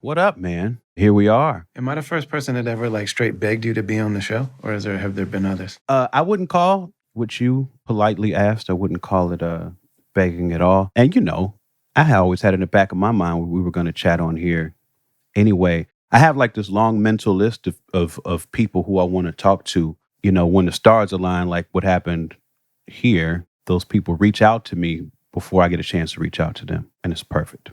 What up, man? Here we are. Am I the first person that ever like straight begged you to be on the show, or have there been others? I wouldn't call what you politely asked. I wouldn't call it begging at all. And I had always had in the back of my mind we were going to chat on here anyway. I have like this long mental list of people who I want to talk to. When the stars align, like what happened here, those people reach out to me before I get a chance to reach out to them, and it's perfect.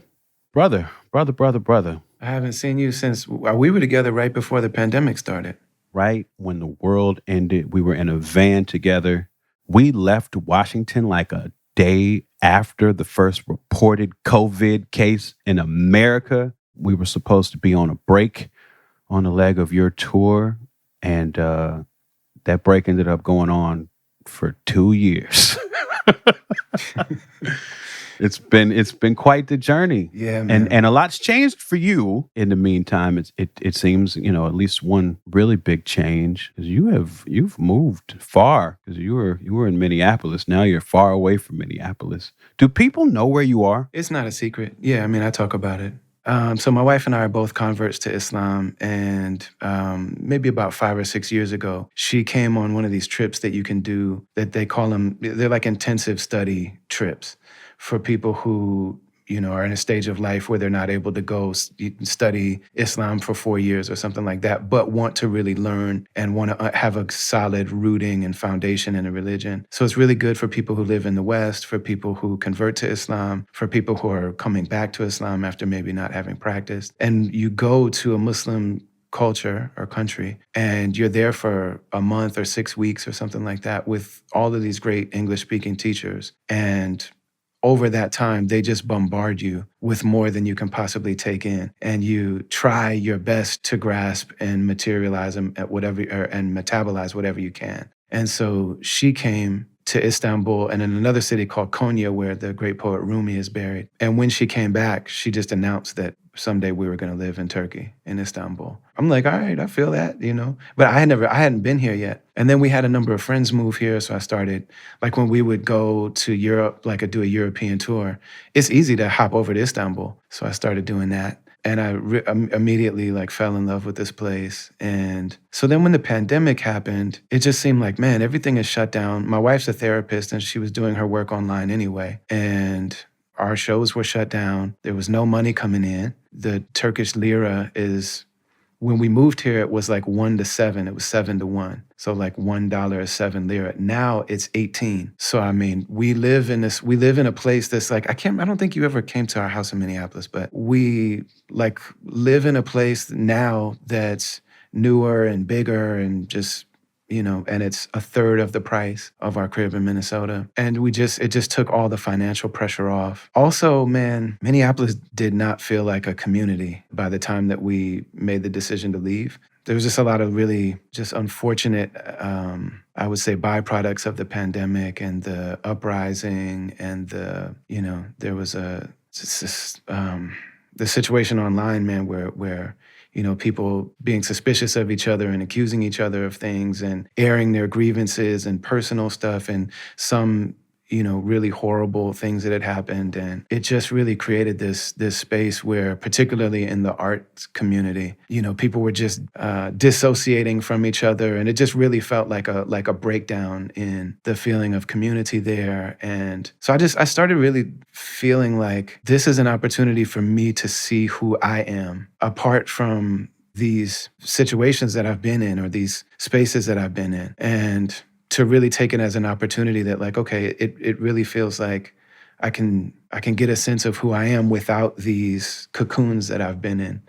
Brother, brother, brother, brother. I haven't seen you since we were together right before the pandemic started. Right when the world ended, we were in a van together. We left Washington like a day after the first reported COVID case in America. We were supposed to be on a break on the leg of your tour, and that break ended up going on for 2 years. It's been quite the journey. Yeah, And man. and a lot's changed for you in the meantime. It seems, at least one really big change is you've moved far because you were in Minneapolis. Now you're far away from Minneapolis. Do people know where you are? It's not a secret. Yeah, I mean, I talk about it. So my wife and I are both converts to Islam, and maybe about 5 or 6 years ago, she came on one of these trips that you can do that they call them. They're like intensive study trips for people who are in a stage of life where they're not able to go study Islam for 4 years or something like that, but want to really learn and want to have a solid rooting and foundation in a religion. So it's really good for people who live in the West, for people who convert to Islam, for people who are coming back to Islam after maybe not having practiced. And you go to a Muslim culture or country and you're there for a month or 6 weeks or something like that with all of these great English speaking teachers. And over that time, they just bombard you with more than you can possibly take in. And you try your best to grasp and materialize them at whatever, and metabolize whatever you can. And so she came to Istanbul and in another city called Konya, where the great poet Rumi is buried. And when she came back, she just announced that someday we were going to live in Turkey, in Istanbul. I'm like, all right, I feel that. But I hadn't been here yet. And then we had a number of friends move here. So I started, like when we would go to Europe, like do a European tour, it's easy to hop over to Istanbul. So I started doing that. And immediately like fell in love with this place. And so then when the pandemic happened, it just seemed like, man, everything is shut down. My wife's a therapist and she was doing her work online anyway. And our shows were shut down. There was no money coming in. The Turkish lira is, when we moved here, it was like 1 to 7. It was 7 to 1. So like $1 is 7 lira. Now it's 18. So I mean, we live in a place that's like, I don't think you ever came to our house in Minneapolis, but we like live in a place now that's newer and bigger and just and it's a third of the price of our crib in Minnesota. And it just took all the financial pressure off. Also, man, Minneapolis did not feel like a community by the time that we made the decision to leave. There was just a lot of really just unfortunate, I would say, byproducts of the pandemic and the uprising and there was the situation online, man, where people being suspicious of each other and accusing each other of things and airing their grievances and personal stuff and some, really horrible things that had happened. And it just really created this space where, particularly in the arts community, people were just dissociating from each other. And it just really felt like a breakdown in the feeling of community there. And so I started really feeling like this is an opportunity for me to see who I am apart from these situations that I've been in or these spaces that I've been in. And to really take it as an opportunity that like, okay, it really feels like I can get a sense of who I am without these cocoons that I've been in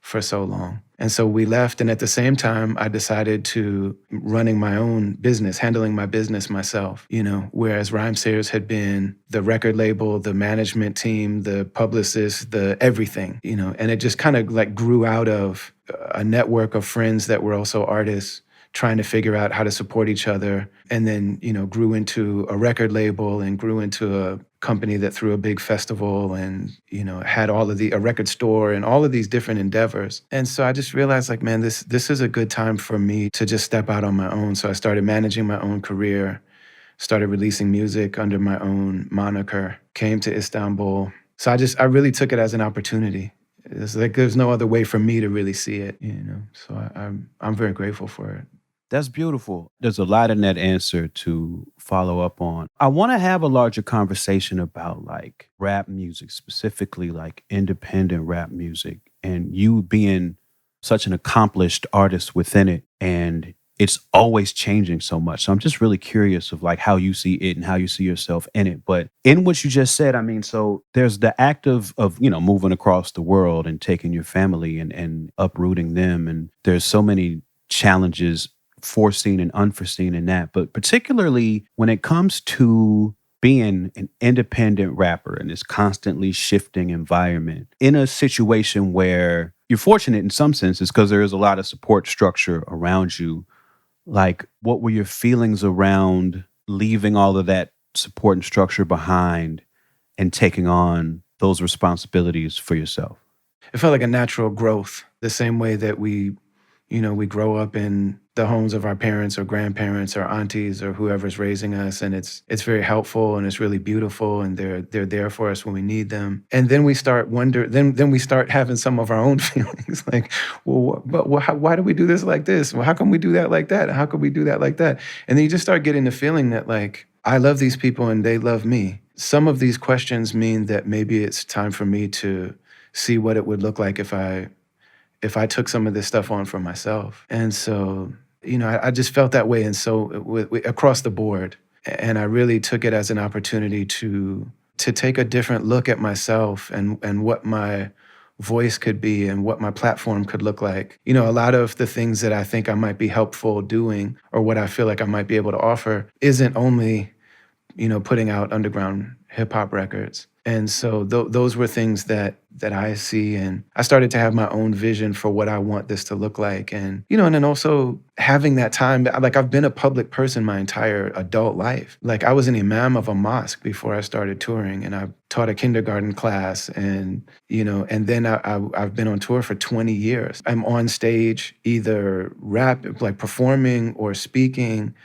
for so long. And so we left. And at the same time, I decided to running my own business, handling my business myself, whereas Rhymesayers had been the record label, the management team, the publicist, the everything, and it just kind of like grew out of a network of friends that were also artists trying to figure out how to support each other. And then, grew into a record label and grew into a company that threw a big festival and, had a record store and all of these different endeavors. And so I just realized like, man, this is a good time for me to just step out on my own. So I started managing my own career, started releasing music under my own moniker, came to Istanbul. So I really took it as an opportunity. It's like there's no other way for me to really see it, you know. So I'm very grateful for it. That's beautiful. There's a lot in that answer to follow up on. I want to have a larger conversation about like rap music, specifically like independent rap music, and you being such an accomplished artist within it. And it's always changing so much. So I'm just really curious of like how you see it and how you see yourself in it. But in what you just said, I mean, so there's the act of moving across the world and taking your family and uprooting them. And there's so many challenges foreseen and unforeseen in that. But particularly when it comes to being an independent rapper in this constantly shifting environment, in a situation where you're fortunate in some senses because there is a lot of support structure around you, like what were your feelings around leaving all of that support and structure behind and taking on those responsibilities for yourself? It felt like a natural growth, the same way that we grow up in the homes of our parents or grandparents or aunties or whoever's raising us, and it's very helpful and it's really beautiful, and they're there for us when we need them. And then we start then we start having some of our own feelings, like, well, why do we do this like this? Well, how come we do that like that? How come we do that like that? And then you just start getting the feeling that like I love these people and they love me. Some of these questions mean that maybe it's time for me to see what it would look like if I took some of this stuff on for myself. And so, I just felt that way. And so across the board, and I really took it as an opportunity to take a different look at myself and what my voice could be and what my platform could look like. A lot of the things that I think I might be helpful doing or what I feel like I might be able to offer isn't only putting out underground hip hop records. And so those were things that I see, and I started to have my own vision for what I want this to look like, and then also having that time. Like I've been a public person my entire adult life. Like I was an imam of a mosque before I started touring, and I taught a kindergarten class, and then I've been on tour for 20 years. I'm on stage either rap, like performing or speaking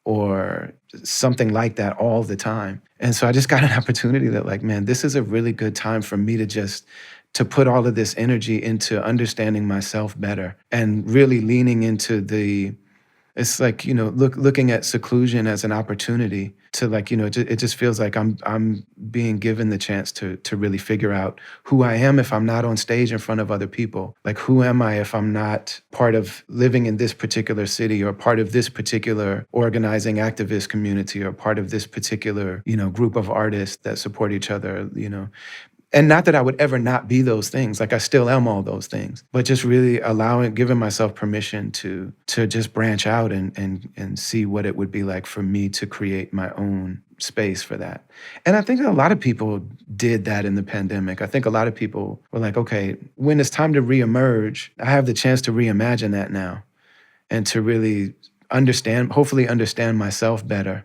or something like that all the time. And so I just got an opportunity that like, man, this is a really good time for me to put all of this energy into understanding myself better and really leaning into it's like, looking at seclusion as an opportunity to like, it just feels like I'm being given the chance to really figure out who I am if I'm not on stage in front of other people. Like who am I if I'm not part of living in this particular city or part of this particular organizing activist community or part of this particular, group of artists that support each other. And not that I would ever not be those things. Like I still am all those things, but just really giving myself permission to just branch out and see what it would be like for me to create my own space for that. And I think a lot of people did that in the pandemic. I think a lot of people were like, okay, when it's time to reemerge, I have the chance to reimagine that now and to really hopefully understand myself better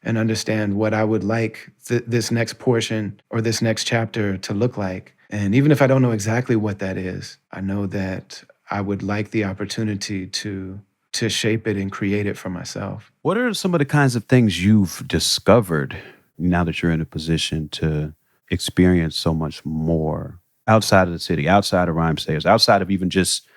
and understand what I would like this next portion or this next chapter to look like. And even if I don't know exactly what that is, I know that I would like the opportunity to shape it and create it for myself. What are some of the kinds of things you've discovered now that you're in a position to experience so much more outside of the city, outside of Rhymesayers, outside of even just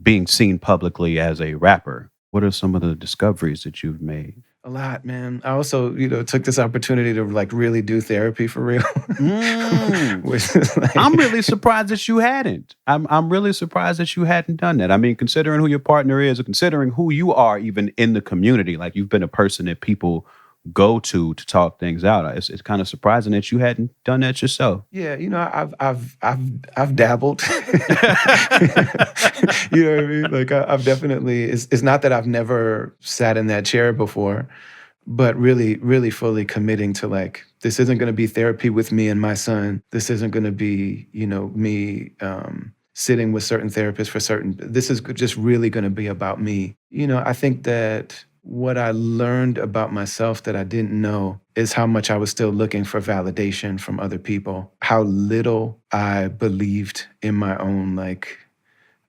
being seen publicly as a rapper? What are some of the discoveries that you've made? A lot, man. I also, took this opportunity to like really do therapy for real, Mm. which is I'm like, really surprised that you hadn't. I'm really surprised that you hadn't done that. I mean, considering who your partner is, or considering who you are, even in the community, like you've been a person that people go to talk things out. It's kind of surprising that you hadn't done that yourself. yeah, I've dabbled. You know what I mean? Like I've definitely. It's not that I've never sat in that chair before, but really, really fully committing to like this isn't going to be therapy with me and my son. This isn't going to be me sitting with certain therapists for certain. This is just really going to be about me. I think that what I learned about myself that I didn't know is how much I was still looking for validation from other people, how little I believed in my own like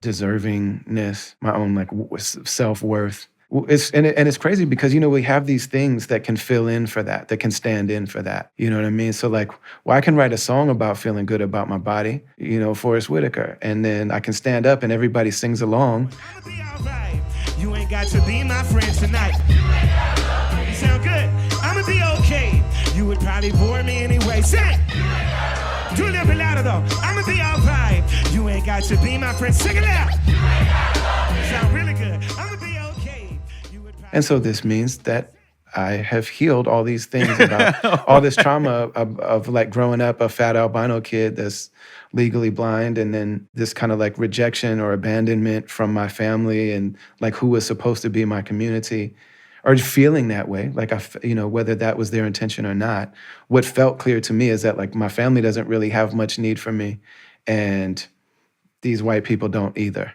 deservingness, my own like self worth. It's crazy because we have these things that can fill in for that can stand in for that. You know what I mean? So like, well, I can write a song about feeling good about my body, Forrest Whitaker, and then I can stand up and everybody sings along. I'ma be alright. You ain't got to be my friend tonight. You sound good. I'ma be okay. You would probably bore me anyway. Sing it. Do a little bit louder though. I'ma be alright. You ain't got to be my friend. Sing it out. Sound really good. I'ma be okay. And so this means that I have healed all these things about all this trauma of like growing up a fat albino kid that's legally blind, and then this kind of like rejection or abandonment from my family and like who was supposed to be my community, or feeling that way, like whether that was their intention or not. What felt clear to me is that like my family doesn't really have much need for me, and these white people don't either.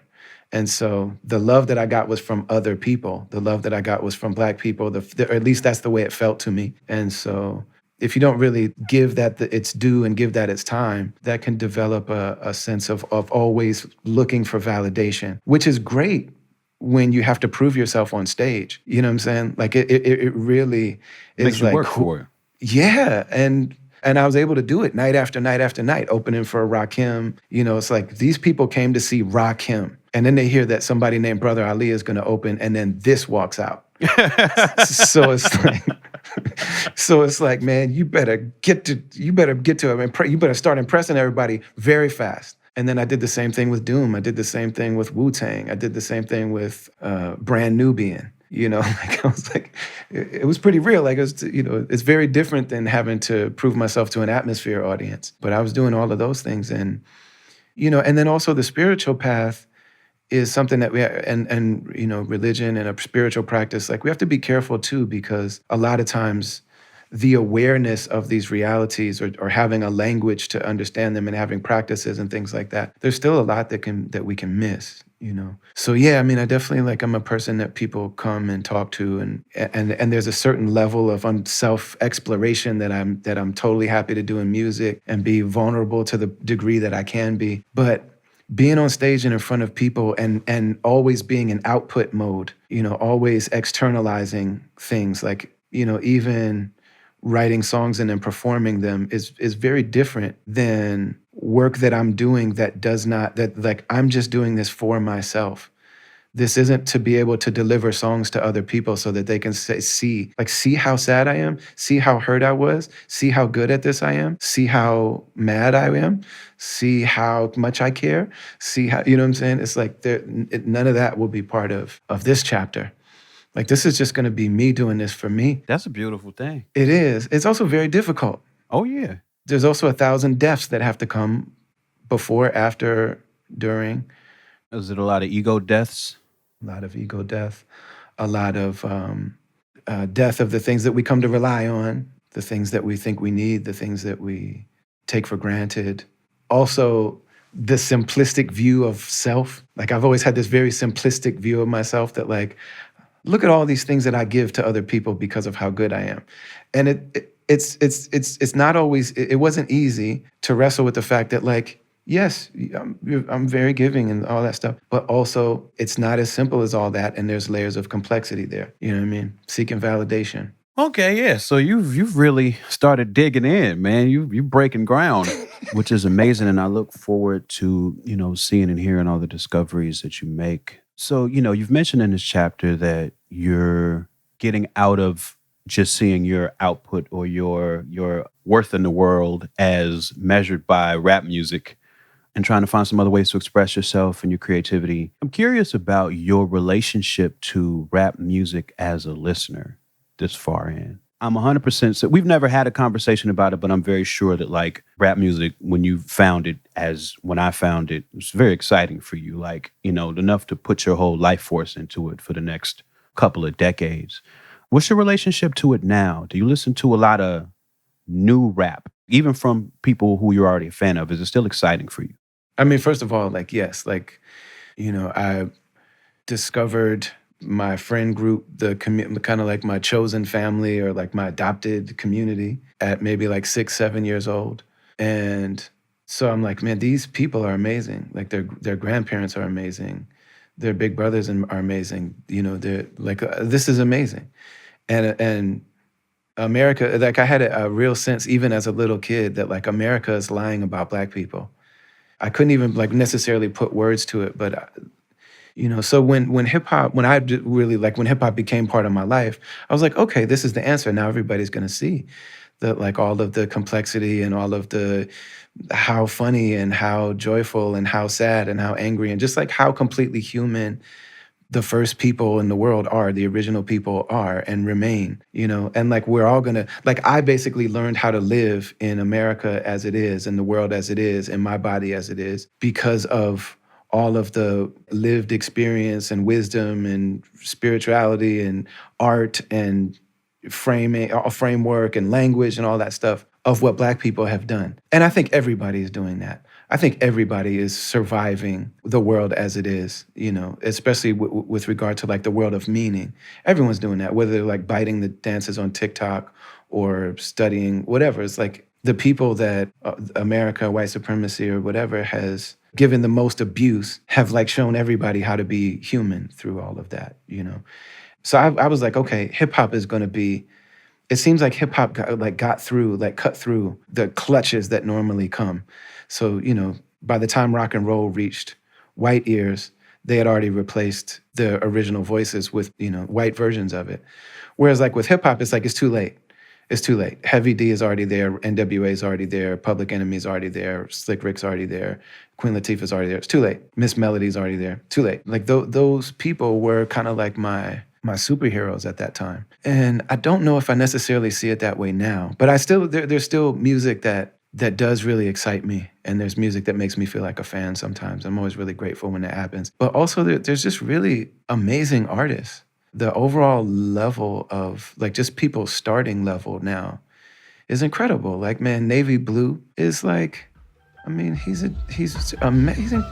And so the love that I got was from other people. The love that I got was from Black people, or at least that's the way it felt to me. And so if you don't really give that its due and give that its time, that can develop a sense of always looking for validation, which is great when you have to prove yourself on stage. You know what I'm saying? Like it really is Makes you like work for it. Yeah, and I was able to do it night after night after night, opening for Rakim. It's like these people came to see Rakim, and then they hear that somebody named Brother Ali is going to open, and then this walks out. So it's like, man, you better get to it. You better start impressing everybody very fast. And then I did the same thing with Doom. I did the same thing with Wu-Tang. I did the same thing with Brand Nubian. Like I was like, it was pretty real. Like it's very different than having to prove myself to an Atmosphere audience. But I was doing all of those things, and then also the spiritual path is something that and religion and a spiritual practice. Like we have to be careful too, because a lot of times the awareness of these realities, or having a language to understand them and having practices and things like that, there's still a lot that we can miss. So yeah, I mean, I definitely I'm a person that people come and talk to, and there's a certain level of self-exploration that I'm totally happy to do in music and be vulnerable to the degree that I can be. But being on stage and in front of people and always being in output mode, always externalizing things, like, even writing songs and then performing them is very different than work that I'm doing that I'm just doing this for myself. This isn't to be able to deliver songs to other people so that they can see how sad I am, see how hurt I was, see how good at this I am, see how mad I am, see how much I care, see how, you know what I'm saying? It's like none of that will be part of this chapter. Like, this is just going to be me doing this for me. That's a beautiful thing. It is. It's also very difficult. Oh, yeah. There's also 1,000 deaths that have to come before, after, during. Is it a lot of ego deaths? A lot of ego death. A lot of death of the things that we come to rely on, the things that we think we need, the things that we take for granted. Also, the simplistic view of self. Like, I've always had this very simplistic view of myself that, like, look at all these things that I give to other people because of how good I am. And it's not always, it wasn't easy to wrestle with the fact that, like, yes, I'm very giving and all that stuff, but also it's not as simple as all that, and there's layers of complexity there. You know what I mean? Seeking validation. Okay, yeah. So you've really started digging in, man. You breaking ground, which is amazing, and I look forward to seeing and hearing all the discoveries that you make. So you've mentioned in this chapter that you're getting out of just seeing your output or your worth in the world as measured by rap music, and trying to find some other ways to express yourself and your creativity. I'm curious about your relationship to rap music as a listener this far in. I'm 100%, so we've never had a conversation about it, but I'm very sure that, like, rap music, when you found it, as when I found it, was very exciting for you, like, enough to put your whole life force into it for the next couple of decades. What's your relationship to it now? Do you listen to a lot of new rap, even from people who you're already a fan of? Is it still exciting for you? I mean, first of all, like, yes, like, I discovered my friend group, kind of like my chosen family, or like my adopted community, at maybe like 6, 7 years old. And so I'm like, man, these people are amazing. Like, their grandparents are amazing. Their big brothers are amazing. You know, they're like, this is amazing. And America, like I had a real sense, even as a little kid, that like America is lying about Black people. I couldn't even like necessarily put words to it, but you know, so when hip hop, when I really like when hip hop became part of my life, I was like, okay, this is the answer. Now everybody's gonna see that like all of the complexity and all of the how funny and how joyful and how sad and how angry and just like how completely human the first people in the world are, the original people are and remain, you know, and like we're all gonna, like I basically learned how to live in America as it is, in the world as it is, in my body as it is, because of all of the lived experience and wisdom and spirituality and art and framing, framework and language and all that stuff of what Black people have done. And I think everybody is doing that. I think everybody is surviving the world as it is, you know, especially with regard to like the world of meaning. Everyone's doing that, whether they're like biting the dances on TikTok or studying whatever. It's like the people that America, white supremacy or whatever has given the most abuse have like shown everybody how to be human through all of that, you know. So I was like, okay, hip hop is going to be. It seems like hip hop cut through the clutches that normally come. So, you know, by the time rock and roll reached white ears, they had already replaced the original voices with, you know, white versions of it. Whereas like with hip hop, it's like, it's too late. It's too late. Heavy D is already there. NWA is already there. Public Enemy is already there. Slick Rick's already there. Queen Latifah's already there. It's too late. Miss Melody's already there. Too late. Like those people were kind of like my superheroes at that time. And I don't know if I necessarily see it that way now, but there's still music that does really excite me. And there's music that makes me feel like a fan sometimes. I'm always really grateful when that happens. But also there's just really amazing artists. The overall level of like just people's starting level now is incredible. Like, man, Navy Blue is like, I mean, he's amazing.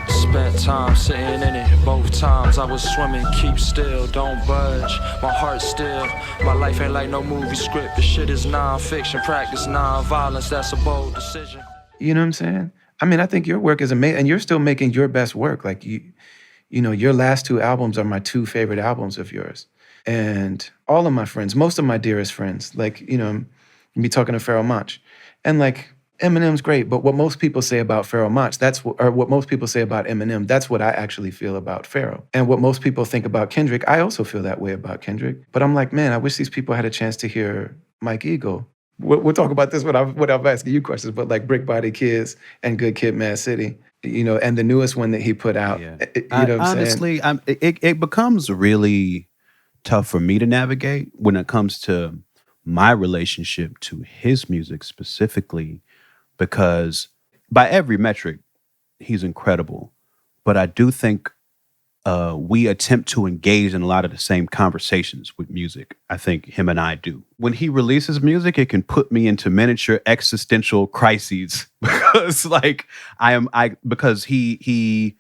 Spent time sitting in it, both times I was swimming, keep still, don't budge, my heart still, my life ain't like no movie script, this shit is non-fiction, practice non-violence, that's a bold decision. You know what I'm saying? I mean, I think your work is amazing, and you're still making your best work. Like you know, your last two albums are my two favorite albums of yours. And all of my friends, most of my dearest friends, like, you know, me talking to Pharoah Monch, and like, Eminem's great, but what most people say about Pharoah Monch, what most people say about Eminem, that's what I actually feel about Pharoah. And what most people think about Kendrick, I also feel that way about Kendrick. But I'm like, man, I wish these people had a chance to hear Mike Eagle. We'll talk about this when I'm asking you questions, but like Brick Body Kids and Good Kid, Mad City, you know, and the newest one that he put out. Yeah. You know what I'm honestly, saying? it becomes really tough for me to navigate when it comes to my relationship to his music specifically, because by every metric, he's incredible. But I do think we attempt to engage in a lot of the same conversations with music. I think him and I do. When he releases music, it can put me into miniature existential crises because, like, because he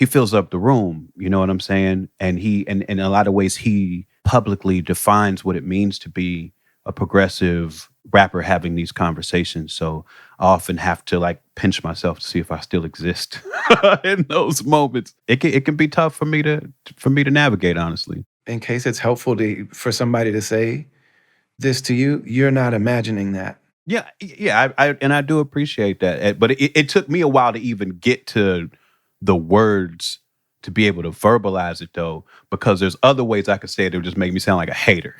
fills up the room. You know what I'm saying? And in a lot of ways, he publicly defines what it means to be a progressive rapper having these conversations. So I often have to like pinch myself to see if I still exist in those moments. It can be tough for me to navigate, honestly. In case it's helpful for somebody to say this to you, you're not imagining that. Yeah. I do appreciate that. But it took me a while to even get to the words to be able to verbalize it, though, because there's other ways I could say it that would just make me sound like a hater.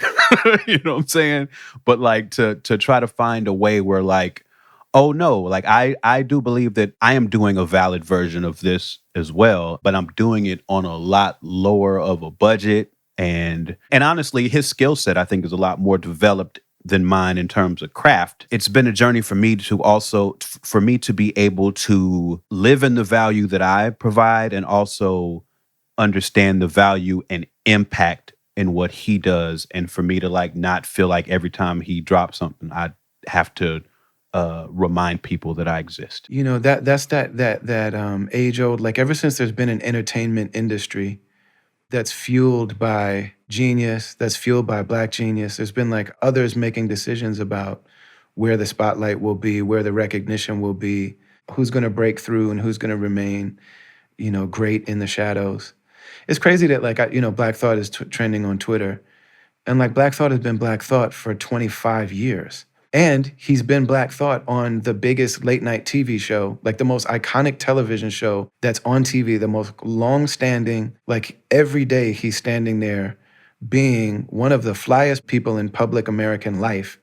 You know what I'm saying? But like to try to find a way where like, oh no, like I do believe that I am doing a valid version of this as well, but I'm doing it on a lot lower of a budget. And honestly, his skill set, I think, is a lot more developed than mine in terms of craft. It's been a journey for me to be able to live in the value that I provide and also understand the value and impact in what he does. And for me to like not feel like every time he drops something, I have to remind people that I exist. You know, that's that age old, like ever since there's been an entertainment industry that's fueled by genius, that's fueled by Black genius. There's been like others making decisions about where the spotlight will be, where the recognition will be, who's going to break through and who's going to remain. great in the shadows. It's crazy that Black Thought is trending on Twitter, and like Black Thought has been Black Thought for 25 years. And he's been Black Thought on the biggest late night TV show, like the most iconic television show that's on TV, the most long-standing, like every day he's standing there being one of the flyest people in public American life.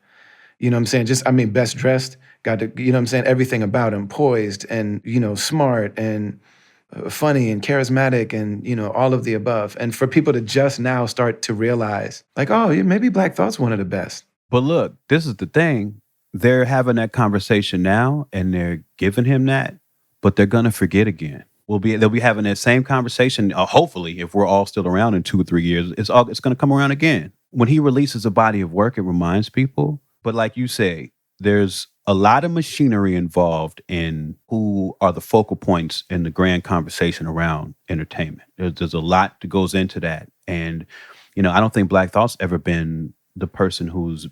You know what I'm saying? Best dressed, got to, you know what I'm saying? Everything about him, poised and, smart and funny and charismatic and, all of the above. And for people to just now start to realize, like, oh, yeah, maybe Black Thought's one of the best. But look, this is the thing. They're having that conversation now and they're giving him that, but they're going to forget again. They'll be having that same conversation, hopefully, if we're all still around in 2 or 3 years, it's going to come around again. When he releases a body of work, it reminds people. But like you say, there's a lot of machinery involved in who are the focal points in the grand conversation around entertainment. There's a lot that goes into that. And, I don't think Black Thought's ever been the person who's,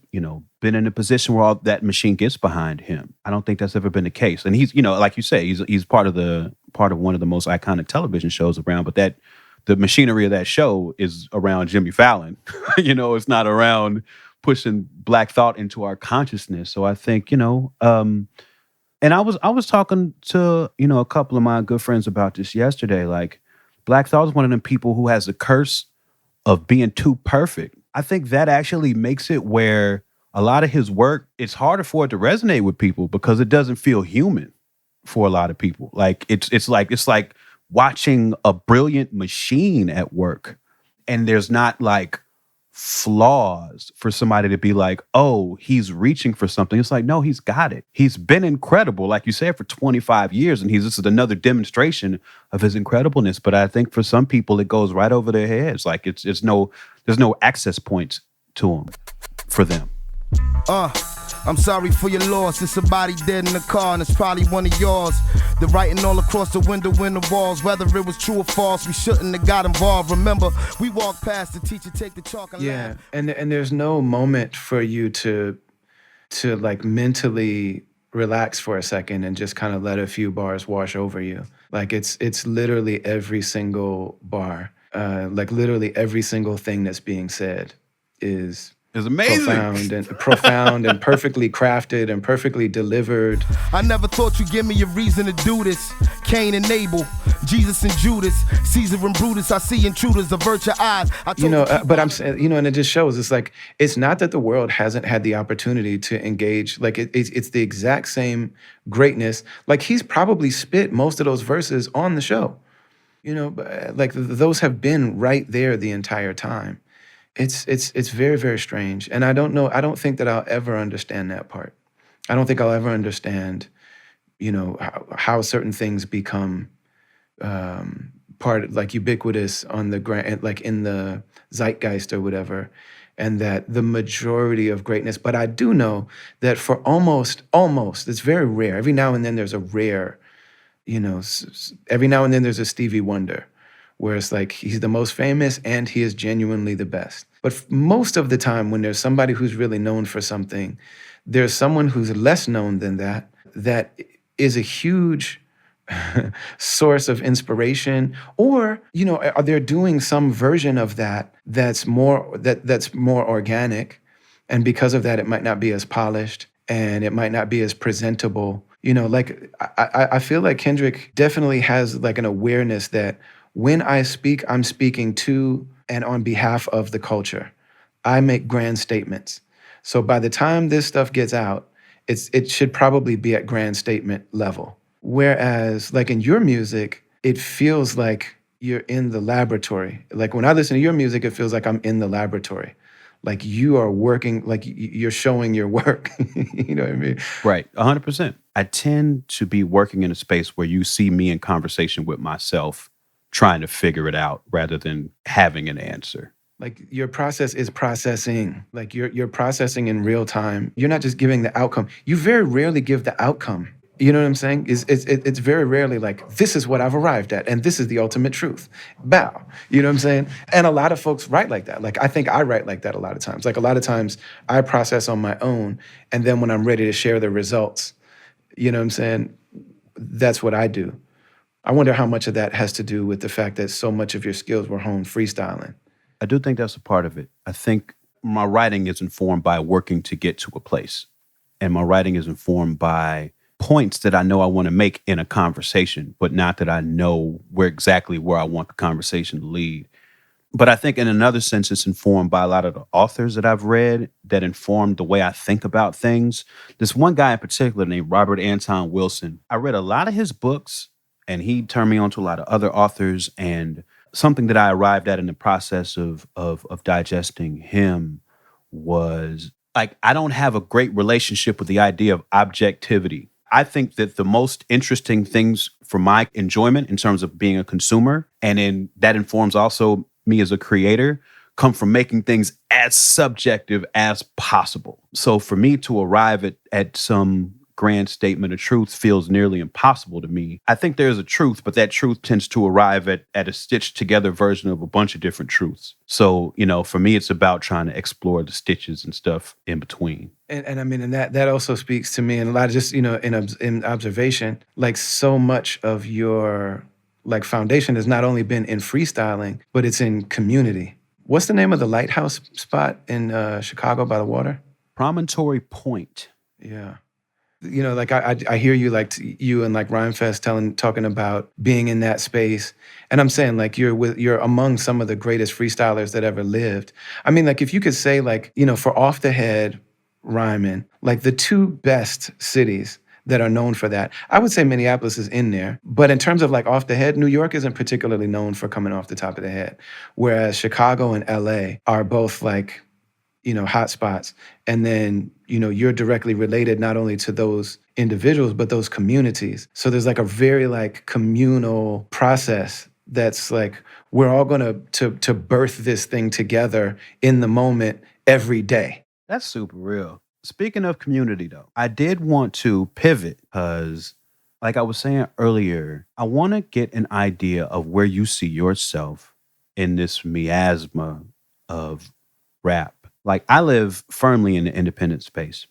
been in a position where all that machine gets behind him. I don't think that's ever been the case. And he's, like you say, he's part of one of the most iconic television shows around, but the machinery of that show is around Jimmy Fallon. It's not around pushing Black Thought into our consciousness. So I think, and I was talking to, a couple of my good friends about this yesterday. Like, Black Thought is one of them people who has the curse of being too perfect. I think that actually makes it where a lot of his work, it's harder for it to resonate with people because it doesn't feel human for a lot of people. Like it's like watching a brilliant machine at work, and there's not like flaws for somebody to be like, oh, he's reaching for something. It's like, no, he's got it. He's been incredible, like you said, for 25 years, and this is another demonstration of his incredibleness. But I think for some people, it goes right over their heads. Like there's no access points to him for them. I'm sorry for your loss. It's somebody dead in the car, and it's probably one of yours. The writing all across the window in the walls. Whether it was true or false, we shouldn't have got involved. Remember, we walked past the teacher, take the chalk and laugh. And there's no moment for you to like mentally relax for a second and just kind of let a few bars wash over you. Like it's literally every single bar, like literally every single thing that's being said is amazing. Profound and perfectly crafted and perfectly delivered. I never thought you'd give me a reason to do this. Cain and Abel, Jesus and Judas, Caesar and Brutus. I see intruders, avert your eyes. But I'm saying, and it just shows. It's like, it's not that the world hasn't had the opportunity to engage. Like it's the exact same greatness. Like he's probably spit most of those verses on the show. Like those have been right there the entire time. It's very, very strange. And I don't know, I don't think that I'll ever understand that part. I don't think I'll ever understand, how certain things become like ubiquitous on the like in the zeitgeist or whatever, and that the majority of greatness. But I do know that for almost, it's very rare. Every now and then there's a rare, every now and then there's a Stevie Wonder, where it's like he's the most famous and he is genuinely the best. But most of the time when there's somebody who's really known for something, there's someone who's less known than that is a huge source of inspiration, or they're doing some version of that's more organic, and because of that it might not be as polished and it might not be as presentable. Like I feel like Kendrick definitely has like an awareness that when I speak, I'm speaking to and on behalf of the culture. I make grand statements. So by the time this stuff gets out, it should probably be at grand statement level. Whereas like in your music, it feels like you're in the laboratory. Like when I listen to your music, it feels like I'm in the laboratory. Like you are working, like you're showing your work. You know what I mean? Right, 100%. I tend to be working in a space where you see me in conversation with myself, trying to figure it out rather than having an answer. Like your process is processing. Like you're processing in real time. You're not just giving the outcome. You very rarely give the outcome. You know what I'm saying? It's very rarely like, this is what I've arrived at, and this is the ultimate truth. Bow. You know what I'm saying? And a lot of folks write like that. Like I think I write like that a lot of times. Like a lot of times I process on my own, and then when I'm ready to share the results, you know what I'm saying? That's what I do. I wonder how much of that has to do with the fact that so much of your skills were honed freestyling. I do think that's a part of it. I think my writing is informed by working to get to a place. And my writing is informed by points that I know I want to make in a conversation, but not that I know where I want the conversation to lead. But I think in another sense, it's informed by a lot of the authors that I've read that informed the way I think about things. This one guy in particular named Robert Anton Wilson. I read a lot of his books and he turned me on to a lot of other authors. And something that I arrived at in the process of digesting him was like, I don't have a great relationship with the idea of objectivity. I think that the most interesting things for my enjoyment in terms of being a consumer, and that informs also me as a creator, come from making things as subjective as possible. So for me to arrive at some grand statement of truth feels nearly impossible to me. I think there's a truth, but that truth tends to arrive at a stitched together version of a bunch of different truths. So, for me, it's about trying to explore the stitches and stuff in between. And I mean, and that also speaks to me, and a lot of just, in observation, like so much of your like foundation has not only been in freestyling, but it's in community. What's the name of the lighthouse spot in Chicago by the water? Promontory Point. Yeah. Like I hear you, like you and like Rhymefest talking about being in that space, and I'm saying like you're among some of the greatest freestylers that ever lived. I mean, like if you could say like for off the head rhyming, like the two best cities that are known for that, I would say Minneapolis is in there. But in terms of like off the head, New York isn't particularly known for coming off the top of the head, whereas Chicago and LA are both like hot spots. And then, you're directly related not only to those individuals, but those communities. So there's like a very like communal process that's like, we're all gonna to birth this thing together in the moment every day. That's super real. Speaking of community though, I did want to pivot because like I was saying earlier, I want to get an idea of where you see yourself in this miasma of rap. Like I live firmly in the independent space.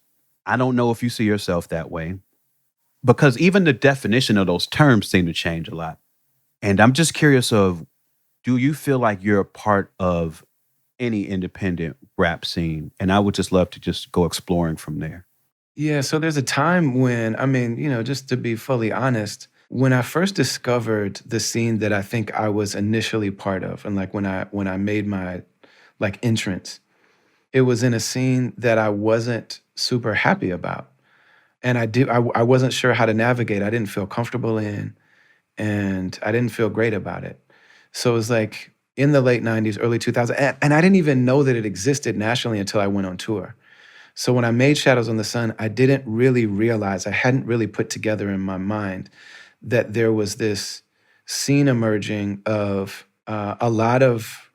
I don't know if you see yourself that way because even the definition of those terms seem to change a lot. And I'm just curious of, do you feel like you're a part of any independent rap scene? And I would just love to just go exploring from there. Yeah, so there's a time when, I mean, just to be fully honest, when I first discovered the scene that I think I was initially part of, and like when I made my like entrance, it was in a scene that I wasn't super happy about. And I wasn't sure how to navigate. I didn't feel comfortable in, and I didn't feel great about it. So it was like in the late 90s, early 2000s, and I didn't even know that it existed nationally until I went on tour. So when I made Shadows on the Sun, I didn't really realize, I hadn't really put together in my mind that there was this scene emerging of a lot of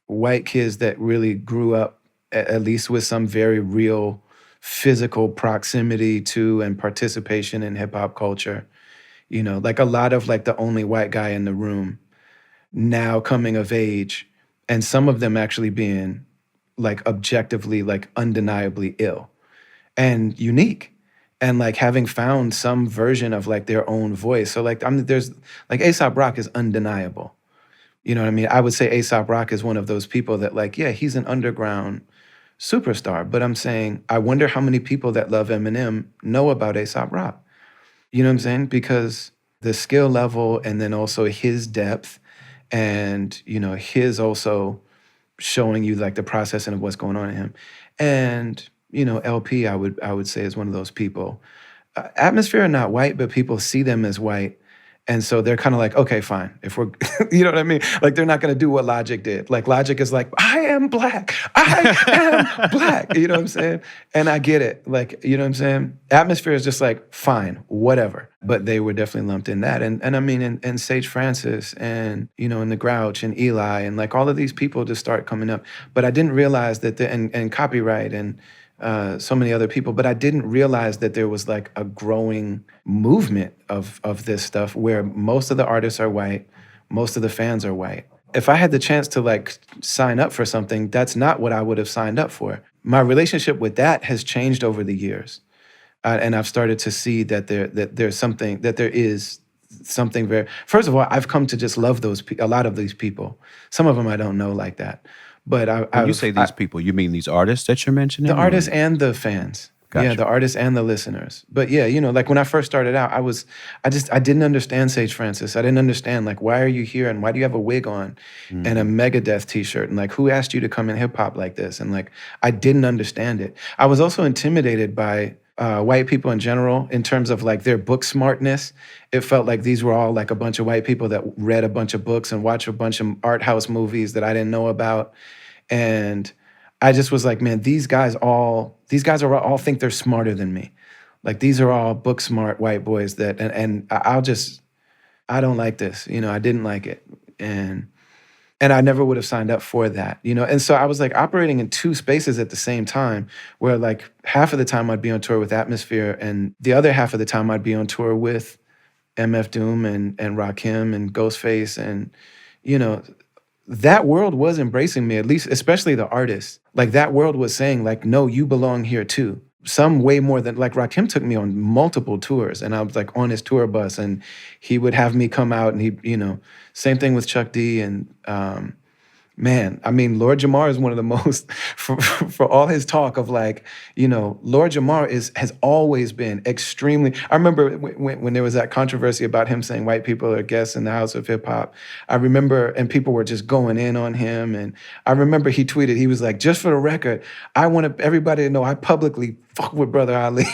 white kids that really grew up at least with some very real physical proximity to and participation in hip hop culture. Like a lot of like the only white guy in the room now coming of age, and some of them actually being like objectively, like undeniably ill and unique, and like having found some version of like their own voice. So like there's like A$AP Rock is undeniable. You know what I mean? I would say A$AP Rock is one of those people that like, yeah, he's an underground superstar, but I'm saying, I wonder how many people that love Eminem know about A$AP Rock. You know what I'm saying? Because the skill level, and then also his depth, and his also showing you like the processing of what's going on in him. And LP, I would say, is one of those people. Atmosphere are not white, but people see them as white. And so they're kind of like, okay, fine. If we're, you know what I mean? Like they're not going to do what Logic did. Like Logic is like, I am black. I am black. You know what I'm saying? And I get it. Like, you know what I'm saying? Atmosphere is just like, fine, whatever. But they were definitely lumped in that. And I mean, and Sage Francis and, and the Grouch and Eli and like all of these people just start coming up. But I didn't realize that, and Copyright and so many other people, but I didn't realize that there was like a growing movement of this stuff where most of the artists are white, most of the fans are white. If I had the chance to like sign up for something, that's not what I would have signed up for. My relationship with that has changed over the years. And I've started to see that there is something very. First of all, I've come to just love a lot of these people. Some of them I don't know like that, but When you say these people, you mean these artists that you're mentioning? the artists and the fans. Yeah, Gotcha. the artists and the listeners. But yeah, like when I first started out, I didn't understand Sage Francis. I didn't understand like, why are you here and why do you have a wig on and a Megadeth t-shirt, and like, who asked you to come in hip hop like this? And like, I didn't understand it. I was also intimidated by white people in general in terms of like their book smartness. It felt like these were all like a bunch of white people that read a bunch of books and watched a bunch of art house movies that I didn't know about. And I just was like, man, these guys all think they're smarter than me. Like, these are all book smart white boys that, and I don't like this. I didn't like it. And I never would have signed up for that, And so I was like operating in two spaces at the same time, where like half of the time I'd be on tour with Atmosphere, and the other half of the time I'd be on tour with MF Doom and Rakim and Ghostface. And, that world was embracing me, at least, especially the artists. Like, that world was saying, like, no, you belong here too. Some way more than, like, Rakim took me on multiple tours, and I was like on his tour bus, and he would have me come out, and same thing with Chuck D. And man, I mean, Lord Jamar is one of the most, for all his talk of like, Lord Jamar has always been extremely, I remember when there was that controversy about him saying white people are guests in the house of hip hop. I remember, and people were just going in on him. And I remember he tweeted, he was like, just for the record, I want everybody to know I publicly fuck with Brother Ali.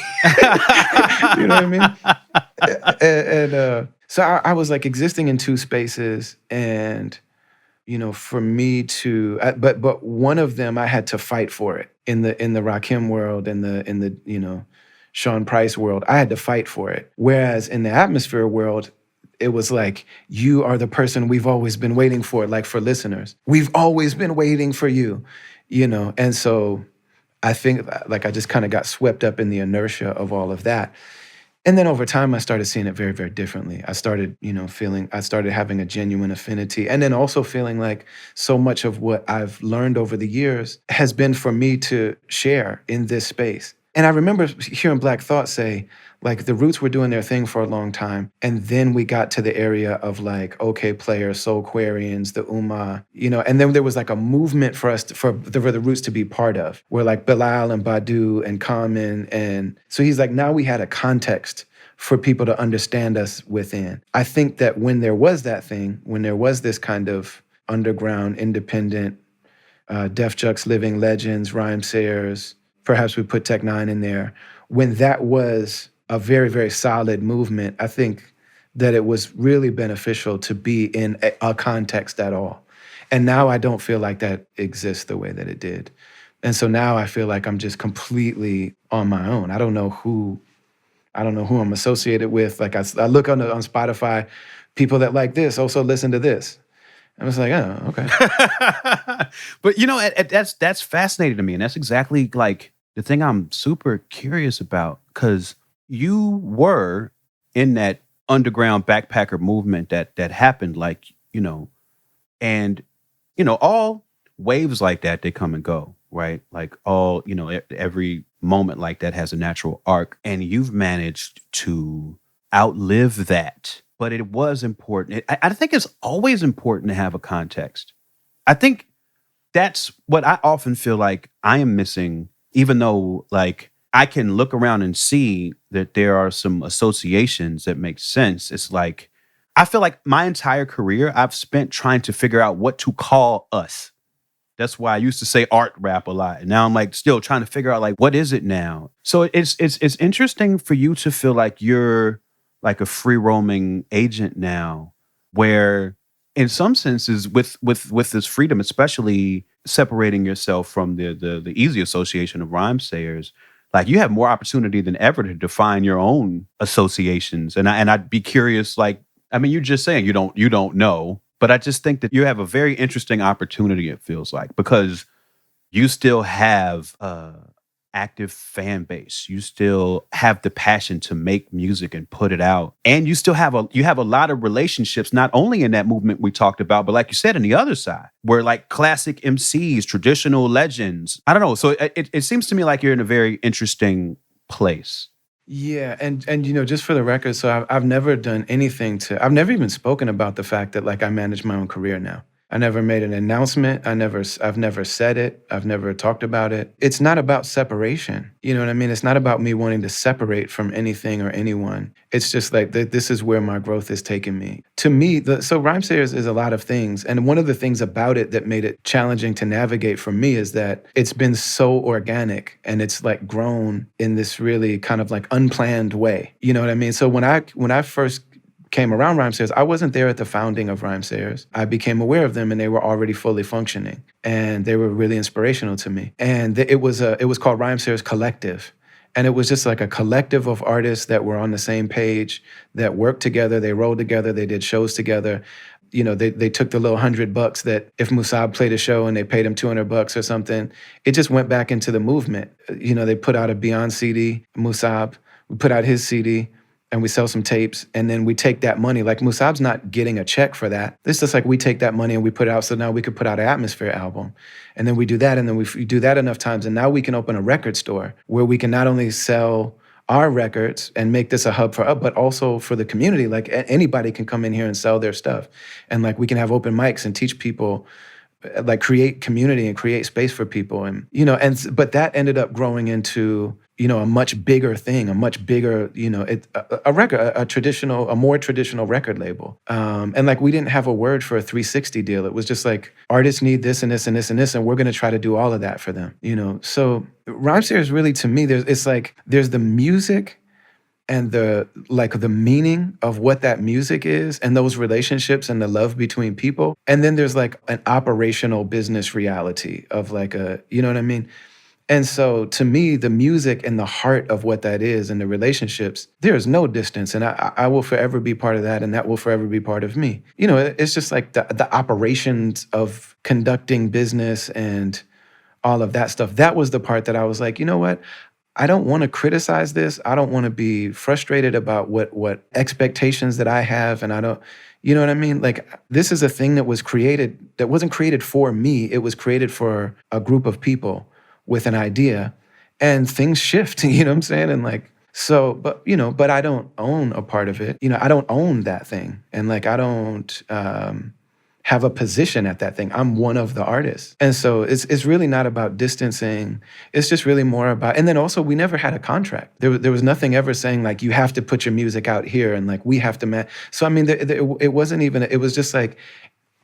You know what I mean? So I was like existing in two spaces, and for me to, but one of them I had to fight for it in the Rakim world, in the Sean Price world. I had to fight for it. Whereas in the Atmosphere world, it was like, you are the person we've always been waiting for. Like, for listeners, we've always been waiting for you, And so I think like I just kind of got swept up in the inertia of all of that. And then over time, I started seeing it very, very differently. I started, I started having a genuine affinity. And then also feeling like so much of what I've learned over the years has been for me to share in this space. And I remember hearing Black Thought say, like, the Roots were doing their thing for a long time. And then we got to the area of like, OK Players, Soulquarians, the Ummah, and then there was like a movement for us, for the Roots to be part of, where like Bilal and Badu and Common. And so he's like, now we had a context for people to understand us within. I think that when there was that thing, when there was this kind of underground, independent, Def Jux, Living Legends, Rhymesayers, perhaps we put Tech Nine in there, when that was a very, very solid movement, I think that it was really beneficial to be in a context at all. And now I don't feel like that exists the way that it did. And so now I feel like I'm just completely on my own. I don't know who I'm associated with. Like, I look on Spotify, people that like this also listen to this. I was like, oh, okay. But that's fascinating to me, and that's exactly like the thing I'm super curious about, because you were in that underground backpacker movement that happened, like, and all waves like that, they come and go, right? Like, all, every moment like that has a natural arc, and you've managed to outlive that. But it was important. I think it's always important to have a context. I think that's what I often feel like I am missing, even though like I can look around and see that there are some associations that make sense. It's like, I feel like my entire career I've spent trying to figure out what to call us. That's why I used to say art rap a lot. And now I'm like still trying to figure out like, what is it now? So it's interesting for you to feel like you're like a free roaming agent now, where in some senses with this freedom, especially separating yourself from the easy association of Rhymesayers, like you have more opportunity than ever to define your own associations. And I'd be curious, like, I mean, you're just saying you don't know, but I just think that you have a very interesting opportunity, it feels like, because you still have active fan base. You still have the passion to make music and put it out. And you still have a lot of relationships, not only in that movement we talked about, but like you said, on the other side, where like classic MCs, traditional legends. I don't know. So it seems to me like you're in a very interesting place. Yeah, and just for the record, so I've never done anything I've never even spoken about the fact that like I manage my own career now. I never made an announcement. I've never said it. I've never talked about it. It's not about separation. You know what I mean? It's not about me wanting to separate from anything or anyone. It's just like this is where my growth has taken me. To me, so Rhymesayers is a lot of things. And one of the things about it that made it challenging to navigate for me is that it's been so organic and it's like grown in this really kind of like unplanned way. You know what I mean? So when I first came around Rhymesayers, I wasn't there at the founding of Rhymesayers. I became aware of them and they were already fully functioning. And they were really inspirational to me. And it was called Rhymesayers Collective. And it was just like a collective of artists that were on the same page, that worked together, they rolled together, they did shows together. They took the little $100 that if Musab played a show and they paid him $200 or something, it just went back into the movement. They put out a Beyond CD, Musab, we put out his CD, and we sell some tapes, and then we take that money. Like Musab's not getting a check for that. It's just like we take that money and we put it out, so now we could put out an Atmosphere album. And then we do that, and then we do that enough times, and now we can open a record store where we can not only sell our records and make this a hub for us, but also for the community. Like anybody can come in here and sell their stuff. And like we can have open mics and teach people, like create community and create space for people. And, but that ended up growing into, a much bigger thing, a much bigger, a record, a more traditional record label. And like we didn't have a word for a 360 deal. It was just like artists need this and this and this and this, and we're going to try to do all of that for them. So Rhymesayers really, to me, there's the music and the meaning of what that music is and those relationships and the love between people. And then there's like an operational business reality of like you know what I mean? And so to me, the music and the heart of what that is and the relationships, there is no distance. And I will forever be part of that, and that will forever be part of me. It's just like the operations of conducting business and all of that stuff. That was the part that I was like, you know what? I don't want to criticize this. I don't want to be frustrated about what expectations that I have. And I don't, you know what I mean? Like this is a thing that wasn't created for me. It was created for a group of people with an idea, and things shift, you know what I'm saying? And like, so, but I don't own a part of it. I don't own that thing. And like, I don't have a position at that thing. I'm one of the artists. And so it's really not about distancing. It's just really more about, and then also we never had a contract. There was nothing ever saying like, you have to put your music out here and like, we have to So I mean, it wasn't even, it was just like,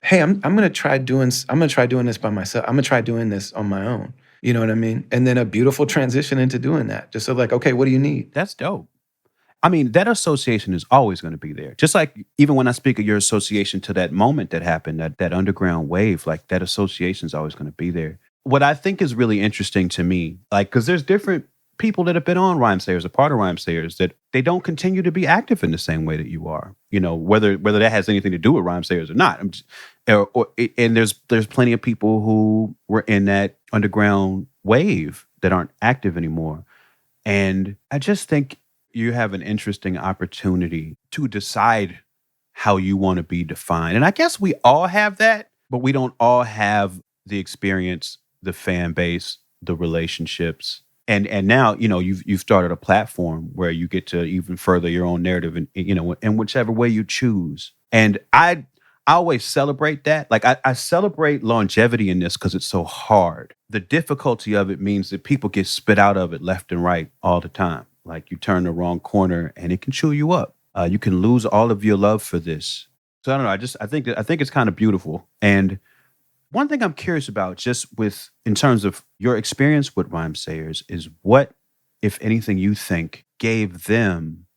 hey, I'm going to try doing this by myself. I'm going to try doing this on my own. You know what I mean? And then a beautiful transition into doing that. Just so like, okay, what do you need? That's dope. I mean, that association is always going to be there. Just like even when I speak of your association to that moment that happened, that underground wave, like that association is always going to be there. What I think is really interesting to me, like, because there's different people that have been on Rhymesayers, a part of Rhymesayers, that they don't continue to be active in the same way that you are. Whether that has anything to do with Rhymesayers or not. And there's plenty of people who were in that underground wave that aren't active anymore. And I just think you have an interesting opportunity to decide how you want to be defined. And I guess we all have that, but we don't all have the experience, the fan base, the relationships. And now, you've started a platform where you get to even further your own narrative in whichever way you choose. And I always celebrate that. Like I celebrate longevity in this because it's so hard. The difficulty of it means that people get spit out of it left and right all the time. Like you turn the wrong corner and it can chew you up. You can lose all of your love for this. So I don't know. I think it's kind of beautiful. And one thing I'm curious about, just in terms of your experience with Rhymesayers, is what, if anything, you think gave them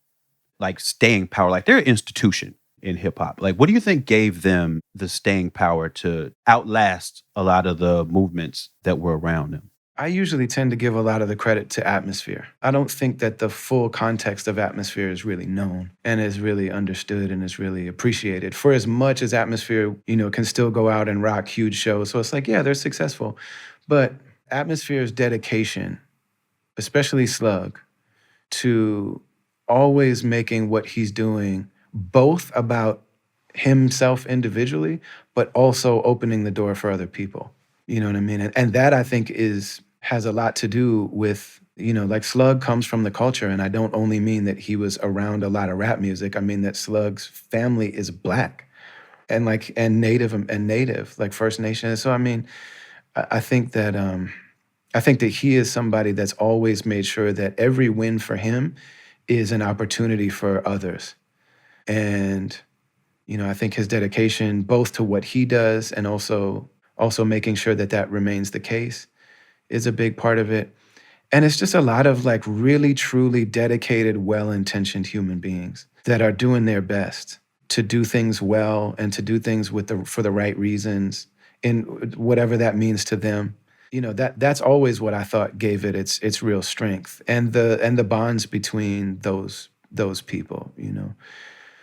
like staying power? Like they're an institution in hip hop. Like, what do you think gave them the staying power to outlast a lot of the movements that were around them? I usually tend to give a lot of the credit to Atmosphere. I don't think that the full context of Atmosphere is really known and is really understood and is really appreciated. For as much as Atmosphere, can still go out and rock huge shows. So it's like, yeah, they're successful. But Atmosphere's dedication, especially Slug, to always making what he's doing both about himself individually, but also opening the door for other people. You know what I mean? And that I think has a lot to do with Like Slug comes from the culture, and I don't only mean that he was around a lot of rap music. I mean that Slug's family is Black and native, like First Nation. So I mean, I think that he is somebody that's always made sure that every win for him is an opportunity for others. And I think his dedication both to what he does and also making sure that that remains the case is a big part of it. And it's just a lot of like really truly dedicated, well-intentioned human beings that are doing their best to do things well and to do things for the right reasons in whatever that means to them. That's always what I thought gave it its real strength and the bonds between those people.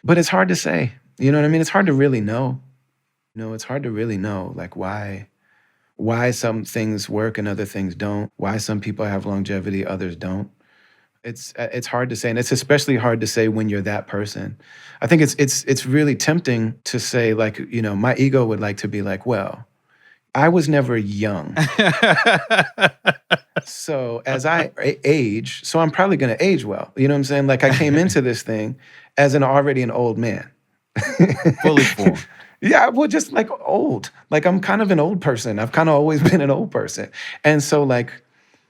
But it's hard to say. You know what I mean? It's hard to really know. It's hard to really know like why some things work and other things don't, why some people have longevity, others don't. It's hard to say, and it's especially hard to say when you're that person. I think it's really tempting to say like, my ego would like to be like, well, I was never young. So as I age, so I'm probably going to age well. You know what I'm saying? Like I came into this thing as already an old man. Fully formed. Yeah, well, just like old. Like I'm kind of an old person. I've kind of always been an old person. And so like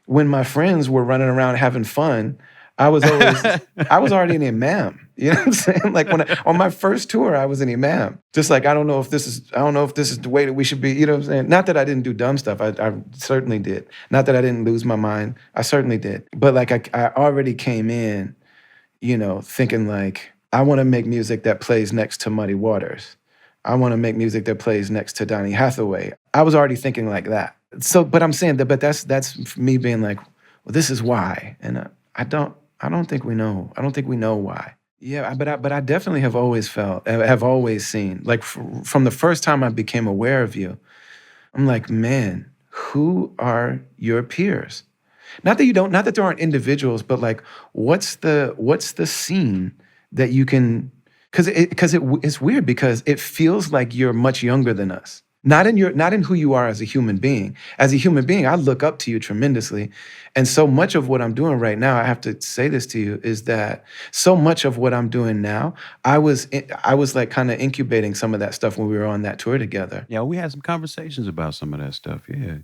when my friends were running around having fun, I was already an imam. You know what I'm saying? Like on my first tour, I was an imam. Just like I don't know if this is the way that we should be. You know what I'm saying? Not that I didn't do dumb stuff. I certainly did. Not that I didn't lose my mind. I certainly did. But like I already came in, thinking like I want to make music that plays next to Muddy Waters. I want to make music that plays next to Donny Hathaway. I was already thinking like that. So, but I'm saying that, but that's me being like, well, this is why, and I don't think we know. I don't think we know why. Yeah, but I definitely have always seen, like from the first time I became aware of you, I'm like, man, who are your peers? Not that there aren't individuals, but like, what's the scene that you can? Because it's weird because it feels like you're much younger than us. Not in who you are as a human being. As a human being, I look up to you tremendously. And so much of what I'm doing right now, I have to say this to you, is that so much of what I'm doing now, I was like kind of incubating some of that stuff when we were on that tour together. Yeah, we had some conversations about some of that stuff. Yeah.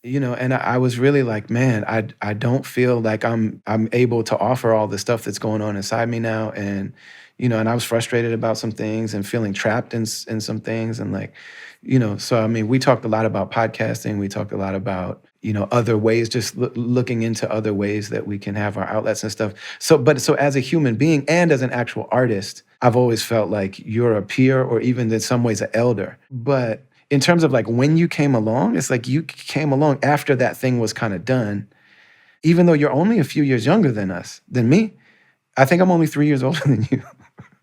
And I was really like, man, I don't feel like I'm able to offer all the stuff that's going on inside me now. And, and I was frustrated about some things and feeling trapped in some things. And like, so, I mean, we talked a lot about podcasting. We talked a lot about, other ways, just looking into other ways that we can have our outlets and stuff. So as a human being and as an actual artist, I've always felt like you're a peer or even in some ways an elder. But in terms of like when you came along, it's like you came along after that thing was kind of done, even though you're only a few years younger than me. I think I'm only 3 years older than you.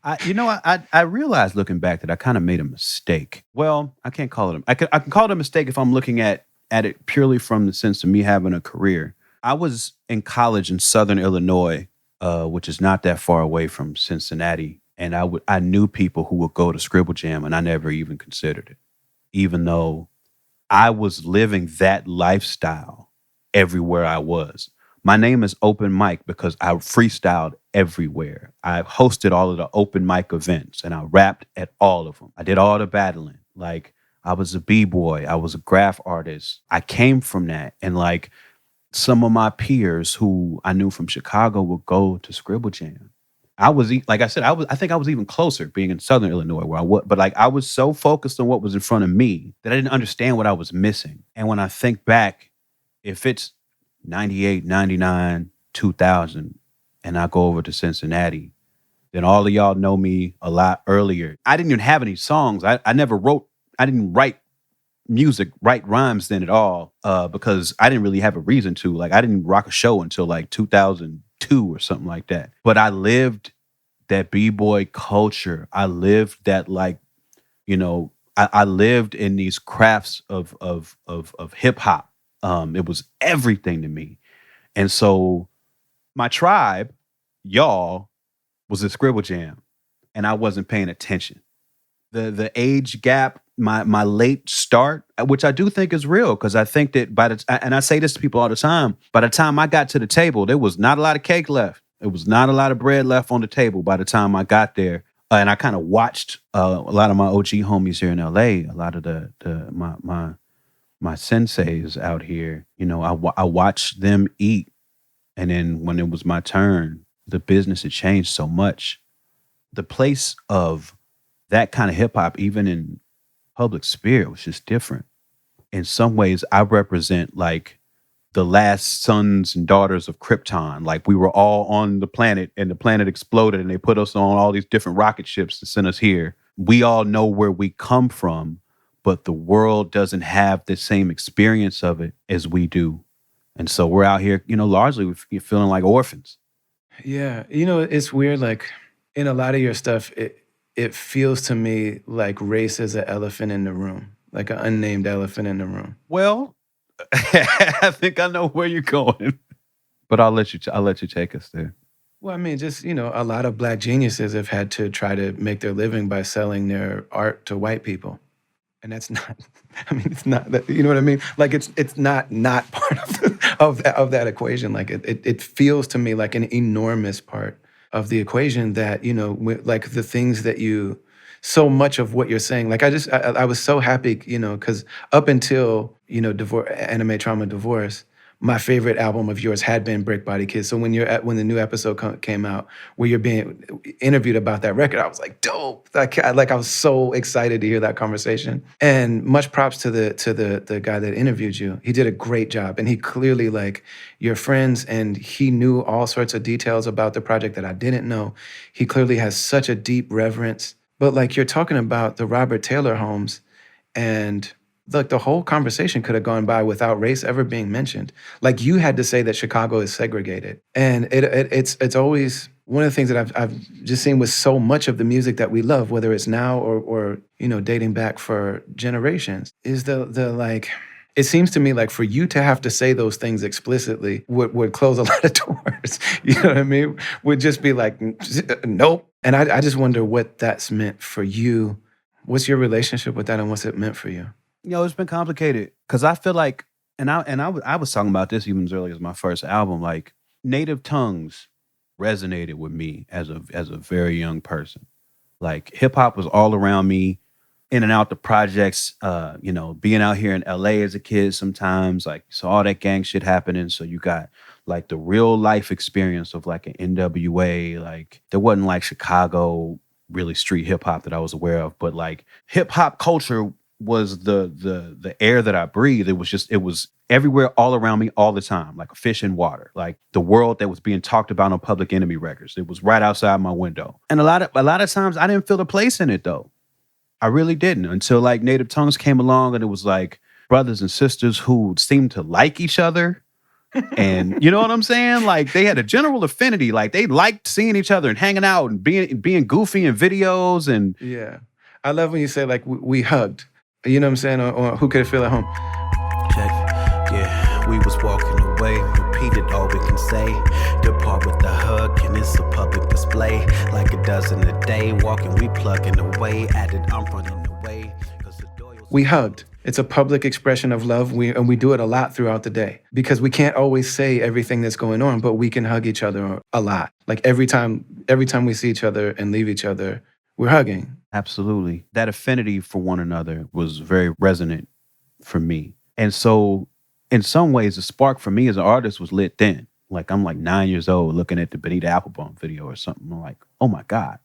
I realized looking back that I kind of made a mistake. Well, I can't call it. I can call it a mistake if I'm looking at it purely from the sense of me having a career. I was in college in Southern Illinois, which is not that far away from Cincinnati, and I knew people who would go to Scribble Jam, and I never even considered it, even though I was living that lifestyle everywhere I was. My name is Open Mic because I freestyled everywhere. I hosted all of the open mic events and I rapped at all of them. I did all the battling. Like I was a b-boy. I was a graph artist. I came from that. And like some of my peers who I knew from Chicago would go to Scribble Jam. Like I said, I think I was even closer being in Southern Illinois where I was, but like I was so focused on what was in front of me that I didn't understand what I was missing. And when I think back, if it's 98, 99, 2000, and I go over to Cincinnati, then all of y'all know me a lot earlier. I didn't even have any songs. I didn't write music, write rhymes then at all, because I didn't really have a reason to. Like I didn't rock a show until like 2002 or something like that. But I lived that b-boy culture. I lived that like, I lived in these crafts of hip hop. It was everything to me. And so my tribe, y'all, was a Scribble Jam, and I wasn't paying attention. The age gap my late start, which I do think is real, because I think that and I say this to people all the time, by the time I got to the table, there was not a lot of cake left. There was not a lot of bread left on the table by the time I got there. And I kind of watched a lot of my OG homies here in LA, a lot of my senseis out here. You know, I watched them eat, and then when it was my turn, the business had changed so much. The place of that kind of hip hop, even in public sphere, was just different. In some ways, I represent like the last sons and daughters of Krypton. Like, we were all on the planet and the planet exploded and they put us on all these different rocket ships to send us here. We all know where we come from, but the world doesn't have the same experience of it as we do. And so we're out here, you know, largely feeling like orphans. Yeah, you know, it's weird. Like in a lot of your stuff, it feels to me like race is an elephant in the room, like an unnamed elephant in the room. Well, I think I know where you're going, but I'll let you take us there. Well, I mean, just, you know, a lot of Black geniuses have had to try to make their living by selling their art to white people. And that's not, I mean, it's not that, you know what I mean? Like it's not part of that equation. Like it feels to me like an enormous part of the equation that, you know, like the things that you, so much of what you're saying, like I was so happy, you know, because up until, you know, Anime Trauma Divorce, my favorite album of yours had been Brick Body Kids. So when the new episode came out, where you're being interviewed about that record, I was like, dope. Like I was so excited to hear that conversation. And much props to the guy that interviewed you. He did a great job, and he clearly, like, you're friends, and he knew all sorts of details about the project that I didn't know. He clearly has such a deep reverence. But like, you're talking about the Robert Taylor homes, and look, the whole conversation could have gone by without race ever being mentioned. Like, you had to say that Chicago is segregated. And it's always one of the things that I've just seen with so much of the music that we love, whether it's now or you know, dating back for generations, is the like, it seems to me like for you to have to say those things explicitly would close a lot of doors. You know what I mean? Would just be like, nope. And I just wonder what that's meant for you. What's your relationship with that, and what's it meant for you? You know, it's been complicated because I feel like, I was talking about this even as early as my first album. Like, native tongues resonated with me as a very young person. Like, hip hop was all around me, in and out the projects. You know, being out here in LA as a kid, sometimes like saw all that gang shit happening. So you got like the real life experience of like an NWA. Like, there wasn't like Chicago really street hip hop that I was aware of, but like hip hop culture was the air that I breathed. It was everywhere, all around me, all the time, like a fish in water. Like the world that was being talked about on Public Enemy records, it was right outside my window. And a lot of times I didn't feel a place in it though. I really didn't, until like Native Tongues came along, and it was like brothers and sisters who seemed to like each other. And you know what I'm saying? Like, they had a general affinity. Like, they liked seeing each other and hanging out and being goofy in videos. And yeah, I love when you say like we hugged. You know what I'm saying? Or who could feel at home? Check. Yeah, we was walking away. Repeated all we can say. Depart with the hug, and it's a public display. Like it does in the day. Walking, we plugging away. Added, I'm running away. We hugged. It's a public expression of love. And we do it a lot throughout the day, because we can't always say everything that's going on, but we can hug each other a lot. Like every time we see each other and leave each other, we're hugging. Absolutely. That affinity for one another was very resonant for me. And so in some ways, the spark for me as an artist was lit then. Like, I'm like 9 years old looking at the Benita Applebum video or something. I'm like, oh my God,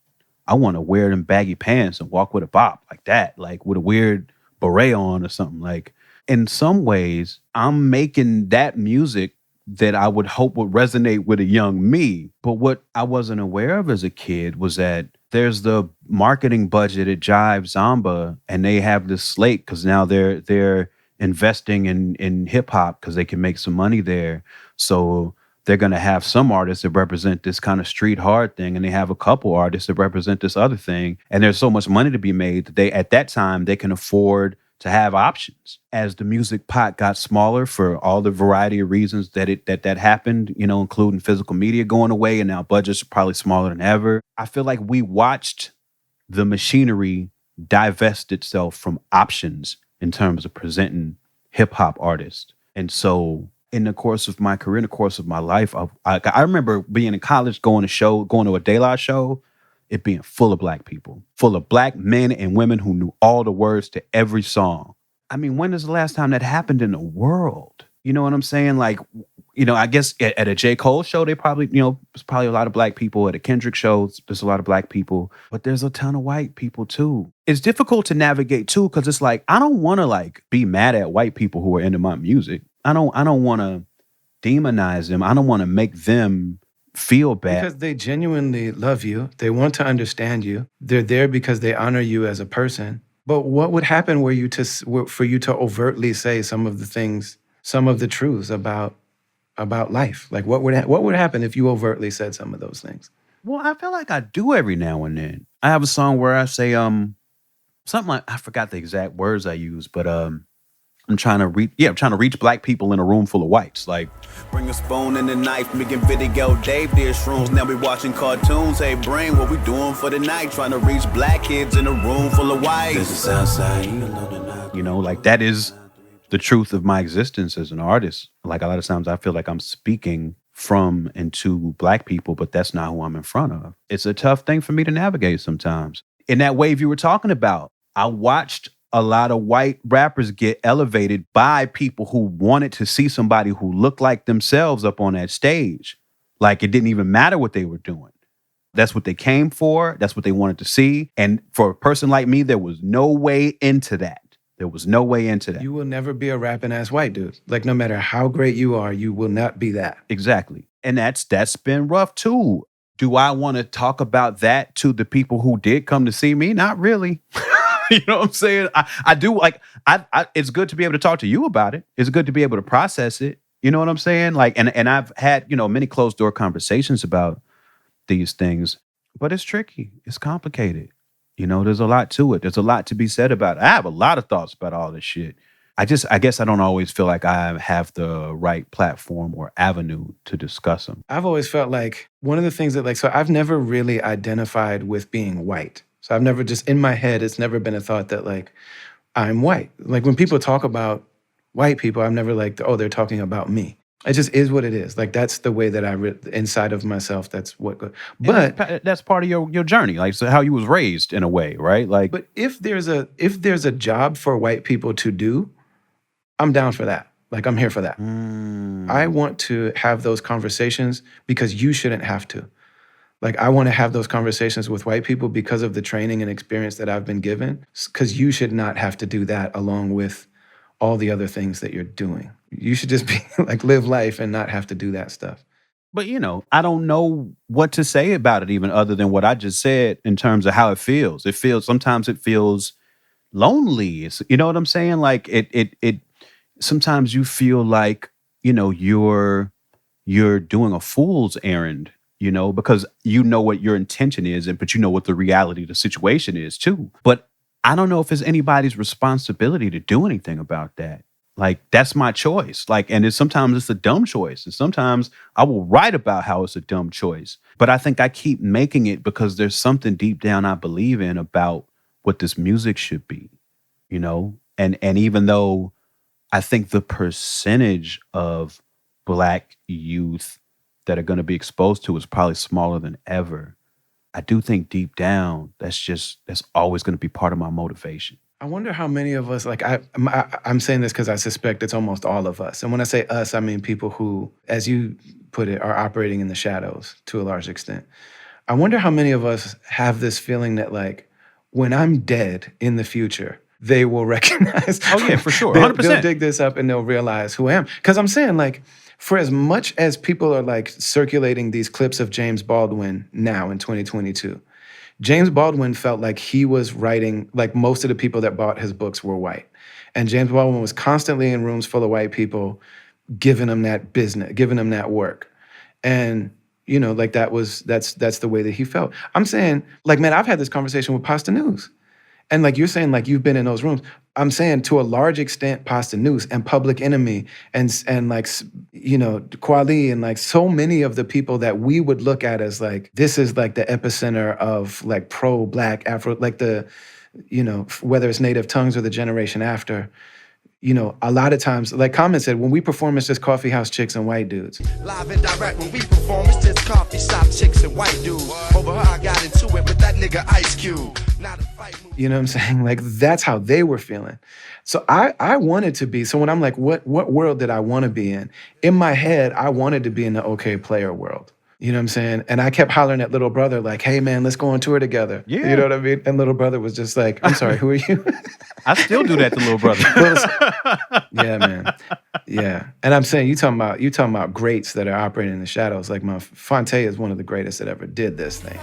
I want to wear them baggy pants and walk with a bop like that, like with a weird beret on or something. Like, in some ways, I'm making that music that I would hope would resonate with a young me. But what I wasn't aware of as a kid was that there's the marketing budget at Jive Zamba, and they have this slate because now they're investing in hip hop because they can make some money there. So they're going to have some artists that represent this kind of street hard thing, and they have a couple artists that represent this other thing. And there's so much money to be made that at that time, they can afford to have options. As the music pot got smaller for all the variety of reasons that happened, you know, including physical media going away, and now budgets are probably smaller than ever. I feel like we watched the machinery divest itself from options in terms of presenting hip hop artists. And so in the course of my career, in the course of my life, I remember being in college, going to a De La show, it being full of black people, full of black men and women who knew all the words to every song. I mean, when is the last time that happened in the world? You know what I'm saying? Like, I guess at a J. Cole show, they probably, there's probably a lot of black people. At a Kendrick show, there's a lot of black people, but there's a ton of white people too. It's difficult to navigate too, because it's like, I don't want to like be mad at white people who are into my music. I don't want to demonize them. I don't want to make them feel bad. Because they genuinely love you. They want to understand you. They're there because they honor you as a person. But what would happen for you to overtly say some of the things, some of the truths about life? Like what would happen if you overtly said some of those things? Well, I feel like I do every now and then. I have a song where I say something like, I forgot the exact words I use, but I'm trying to reach black people in a room full of whites. Like, bring a spoon and a knife, making video. Dave did shrooms, now we watching cartoons. Hey, brain, what we doing for the night? Trying to reach black kids in a room full of whites. This is outside, like that is the truth of my existence as an artist. Like a lot of times I feel like I'm speaking from and to black people, but that's not who I'm in front of. It's a tough thing for me to navigate sometimes. In that wave you were talking about, I watched a lot of white rappers get elevated by people who wanted to see somebody who looked like themselves up on that stage. Like it didn't even matter what they were doing. That's what they came for. That's what they wanted to see. And for a person like me, there was no way into that. There was no way into that. You will never be a rapping ass white dude. Like no matter how great you are, you will not be that. Exactly. And that's been rough too. Do I want to talk about that to the people who did come to see me? Not really. You know what I'm saying? I do like, it's good to be able to talk to you about it. It's good to be able to process it. You know what I'm saying? Like, and I've had, many closed door conversations about these things, but it's tricky. It's complicated. There's a lot to it. There's a lot to be said about it. I have a lot of thoughts about all this shit. I guess I don't always feel like I have the right platform or avenue to discuss them. I've always felt like one of the things that so I've never really identified with being white. So I've never just, in my head, it's never been a thought that like, I'm white. Like when people talk about white people, I'm never like, oh, they're talking about me. It just is what it is. Like that's the way that inside of myself, that's what, but that's part of your journey. Like so how you was raised in a way, right? Like, but if there's a job for white people to do, I'm down for that. Like I'm here for that. I want to have those conversations because you shouldn't have to. Like, I want to have those conversations with white people because of the training and experience that I've been given, because you should not have to do that along with all the other things that you're doing. You should just be like, live life and not have to do that stuff. But, I don't know what to say about it even other than what I just said in terms of how it feels. Sometimes it feels lonely. You know what I'm saying? Like, it sometimes you feel like, you're doing a fool's errand. Because you know what your intention is, but you know what the reality of the situation is too. But I don't know if it's anybody's responsibility to do anything about that. Like, that's my choice. Like, and sometimes it's a dumb choice. And sometimes I will write about how it's a dumb choice. But I think I keep making it because there's something deep down I believe in about what this music should be, And even though I think the percentage of Black youth that are going to be exposed to is probably smaller than ever, I do think deep down that's always going to be part of my motivation. I wonder how many of us, like I'm saying this because I suspect it's almost all of us. And when I say us, I mean people who, as you put it, are operating in the shadows to a large extent. I wonder how many of us have this feeling that like, when I'm dead in the future, they will recognize. Oh yeah, for sure, 100%. They'll dig this up and they'll realize who I am. Because I'm saying like, for as much as people are like circulating these clips of James Baldwin now in 2022, James Baldwin felt like he was writing, like most of the people that bought his books were white. And James Baldwin was constantly in rooms full of white people, giving them that business, giving them that work. And, like that's the way that he felt. I'm saying, like, man, I've had this conversation with Pasta News. And like you're saying, like you've been in those rooms. I'm saying to a large extent, Pasta News and Public Enemy and like, Kweli and like so many of the people that we would look at as like, this is like the epicenter of like pro-Black Afro, like the whether it's Native Tongues or the generation after, a lot of times, like Common said, when we perform, it's just coffee house chicks and white dudes. Live and direct when we perform, it's just coffee shop chicks and white dudes. Over her, I got into it with that nigga Ice Cube. Not a fight. You know what I'm saying? Like, that's how they were feeling. So I wanted to be, so when I'm like, what world did I want to be in? In my head, I wanted to be in the OK Player world. You know what I'm saying? And I kept hollering at little brother, like, hey, man, let's go on tour together. Yeah. You know what I mean? And little brother was just like, I'm sorry, who are you? I still do that to little brother. Yeah, man. Yeah. And I'm saying, you talking about greats that are operating in the shadows. Like, Fonte is one of the greatest that ever did this thing.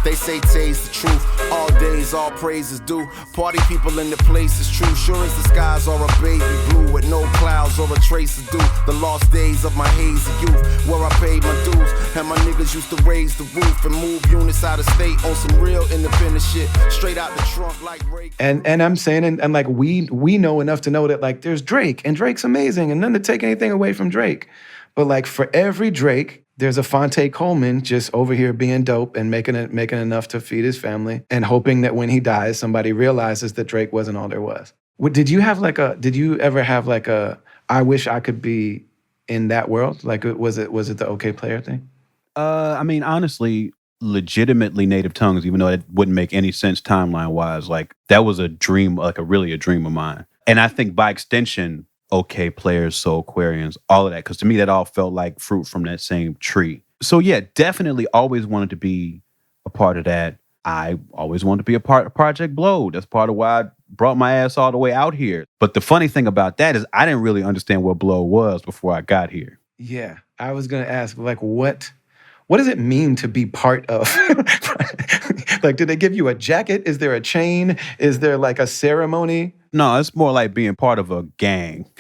They say today's the truth. All days, all praise is due. Party people in the place is true. Sure as the skies are a baby blue with no clouds or a trace of dew. The lost days of my hazy youth, where I paid my dues. And my niggas used to raise the roof and move units out of state on some real independent shit. Straight out the trunk like Ray. And I'm saying, and like we know enough to know that like there's Drake, and Drake's amazing, and none to take anything away from Drake. But like for every Drake, there's a Fonte Coleman just over here being dope and making enough to feed his family and hoping that when he dies, somebody realizes that Drake wasn't all there was. Did you ever have like a, I wish I could be in that world? Like, was it the OK Player thing? I mean, honestly, legitimately Native Tongues, even though it wouldn't make any sense timeline-wise, like that was a dream, like really a dream of mine. And I think by extension, OK Players, Soul Aquarians, all of that, because to me that all felt like fruit from that same tree. So yeah, definitely always wanted to be a part of that. I always wanted to be a part of Project Blow. That's part of why I brought my ass all the way out here. But the funny thing about that is I didn't really understand what Blow was before I got here. Yeah, I was gonna ask, like, what does it mean to be part of? Like, do they give you a jacket? Is there a chain? Is there like a ceremony? No, it's more like being part of a gang.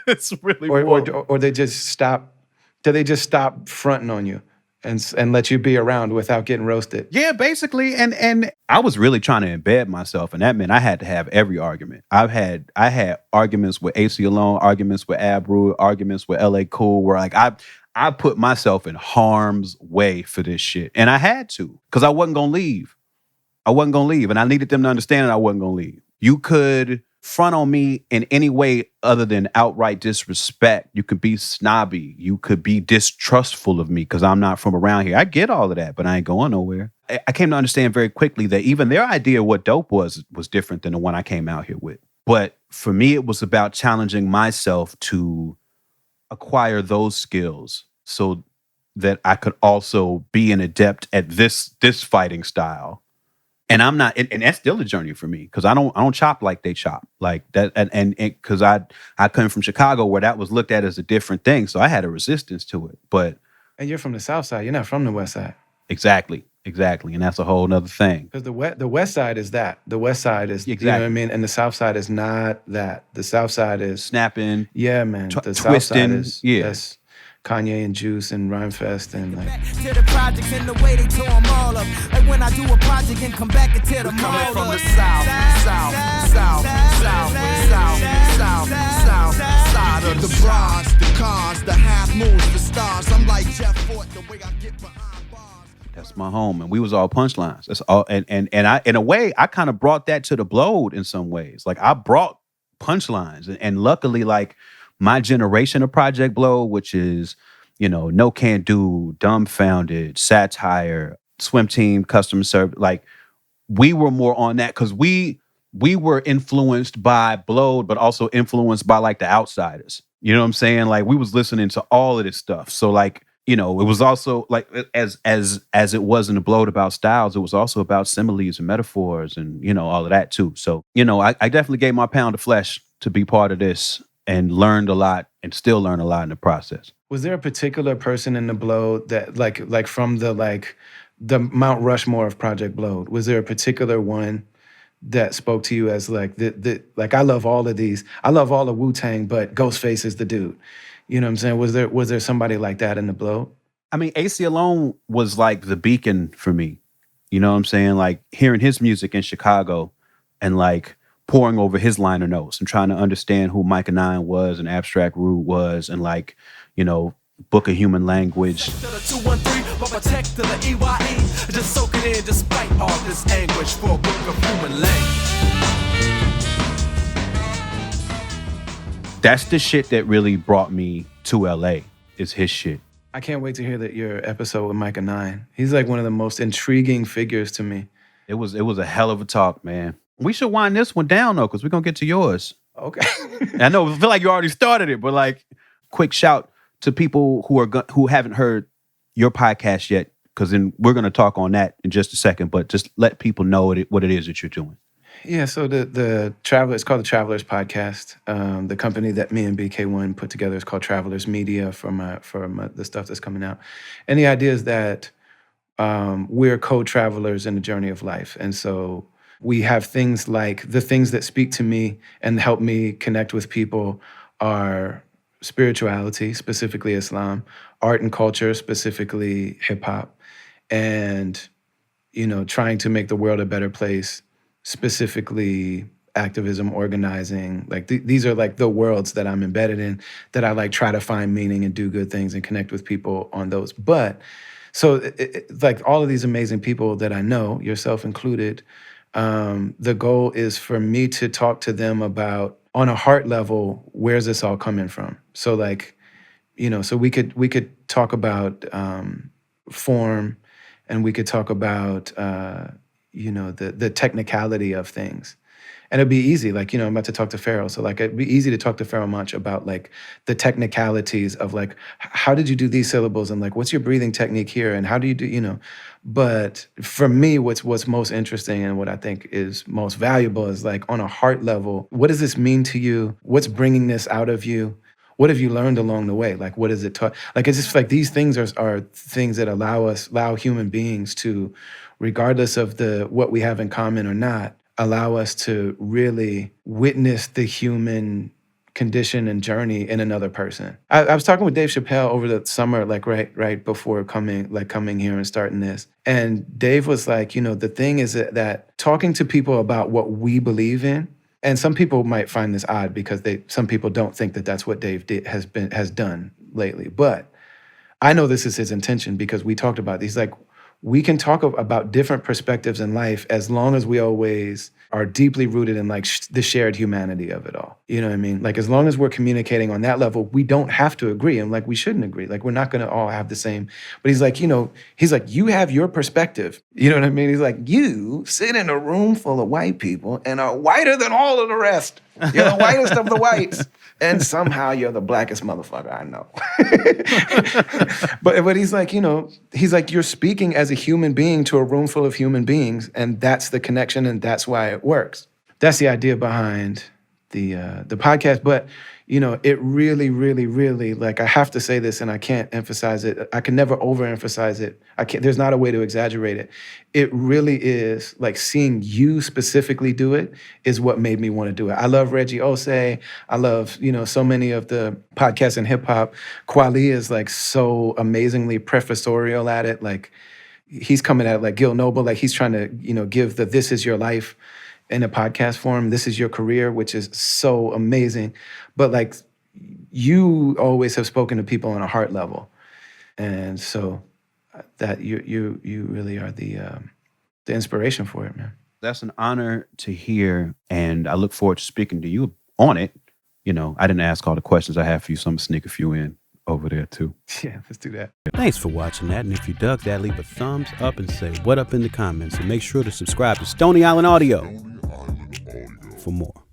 It's really or they just stop. Do they just stop fronting on you and let you be around without getting roasted? Yeah, basically. And I was really trying to embed myself, and that meant I had to have every argument. I had arguments with AC Alone, arguments with Abru, arguments with LA Cool, where like I put myself in harm's way for this shit. And I had to, because I wasn't going to leave. And I needed them to understand that I wasn't going to leave. You could front on me in any way other than outright disrespect. You could be snobby. You could be distrustful of me because I'm not from around here. I get all of that, but I ain't going nowhere. I came to understand very quickly that even their idea of what dope was different than the one I came out here with. But for me, it was about challenging myself to acquire those skills so that I could also be an adept at this fighting style. And I'm not, and that's still a journey for me because I don't chop like they chop, like that, and because I come from Chicago where that was looked at as a different thing, so I had a resistance to it. But and you're from the South Side, you're not from the West Side. Exactly, and that's a whole nother thing. Because the West Side is that. The West Side is, exactly. You know what I mean, and the South Side is not that. The South Side is snapping. Yeah, man. The South twisting, Side is that's Kanye and Juice and Rhymefest and like. To the projects and the way they tore them all up. Like when I do a project and come back and tear them all up. Coming from the South side of the Bronx, the cars, the half moons, the stars. I'm like Jeff Fort, the way I get behind bars. That's my home, and we was all punchlines. That's all, and I, in a way, I kind of brought that to the Blowed in some ways. Like I brought punchlines, and luckily, like. My generation of Project Blow, which is, No Can Do, Dumbfounded, Satire, Swim Team, Customer Service, like we were more on that because we were influenced by Blowed, but also influenced by like the Outsiders. You know what I'm saying? Like we was listening to all of this stuff. So like, it was also like as it was in the Blowed about styles, it was also about similes and metaphors and, all of that too. So, I definitely gave my pound of flesh to be part of this. And learned a lot and still learn a lot in the process. Was there a particular person in the Blow that like from the Mount Rushmore of Project Blowed? Was there a particular one that spoke to you as like like I love all of these. I love all of Wu-Tang, but Ghostface is the dude. You know what I'm saying? Was there somebody like that in the Blow? I mean, AC Alone was like the beacon for me. You know what I'm saying? Like hearing his music in Chicago and like pouring over his liner notes and trying to understand who Micah 9 was and Abstract Rude was and like, Book of Human Language. To the 213, but protect to the EYE. Just soak it in despite all this anguish for a book of human language. That's the shit that really brought me to LA, is his shit. I can't wait to hear your episode with Micah 9. He's like one of the most intriguing figures to me. It was a hell of a talk, man. We should wind this one down, though, because we're going to get to yours. Okay. I know, I feel like you already started it, but like, quick shout to people who haven't heard your podcast yet, because then we're going to talk on that in just a second, but just let people know what it is that you're doing. Yeah, so the Traveler, it's called the Travelers Podcast. The company that me and BK1 put together is called Travelers Media for the stuff that's coming out. And the idea is that we're co-travelers in the journey of life. And so we have things like the things that speak to me and help me connect with people are spirituality, specifically Islam, art and culture, specifically hip hop, and, you know, trying to make the world a better place, specifically activism, organizing. Like these are like the worlds that I'm embedded in, that I like try to find meaning and do good things and connect with people on those. But so like all of these amazing people that I know, yourself included, the goal is for me to talk to them about, on a heart level, where's this all coming from? So like, you know, so we could talk about form, and we could talk about you know, the technicality of things. And it'd be easy, like, you know, I'm about to talk to Pharaoh. So like, it'd be easy to talk to Pharaoh much about like the technicalities of like, how did you do these syllables? And like, what's your breathing technique here? And how do you do, you know? But for me, what's most interesting and what I think is most valuable is like, on a heart level, what does this mean to you? What's bringing this out of you? What have you learned along the way? Like, what is it taught? Like, it's just like these things are things that allow human beings to, regardless of what we have in common or not, allow us to really witness the human condition and journey in another person. I was talking with Dave Chappelle over the summer, like right before coming here and starting this. And Dave was like, you know, the thing is that talking to people about what we believe in, and some people might find this odd because some people don't think that that's what Dave has done lately. But I know this is his intention, because we talked about these, like, we can talk about different perspectives in life as long as we always are deeply rooted in like the shared humanity of it all. You know what I mean? Like, as long as we're communicating on that level, we don't have to agree, and like we shouldn't agree. Like, we're not going to all have the same. But he's like, you know, you have your perspective. You know what I mean? He's like, you sit in a room full of white people and are whiter than all of the rest. You're the whitest of the whites. And somehow you're the blackest motherfucker I know. But he's like, you know, you're speaking as a human being to a room full of human beings, and that's the connection, and that's why it works. That's the idea behind the podcast. But, you know, it really, really, really, like, I have to say this, and I can't emphasize it. I can never overemphasize it. There's not a way to exaggerate it. It really is, like, seeing you specifically do it is what made me want to do it. I love Reggie Ose. I love, you know, so many of the podcasts in hip hop. Kweli is like so amazingly professorial at it. Like, he's coming at it like Gil Noble. Like, he's trying to, you know, give this is your life in a podcast form. This is your career, which is so amazing. But like, you always have spoken to people on a heart level. And so that you really are the inspiration for it, man. That's an honor to hear, and I look forward to speaking to you on it. You know, I didn't ask all the questions I have for you, so I'm gonna sneak a few in over there too. Yeah, let's do that. Thanks for watching that, and if you dug that, leave a thumbs up and say what up in the comments, and make sure to subscribe to Stony Island Audio for more.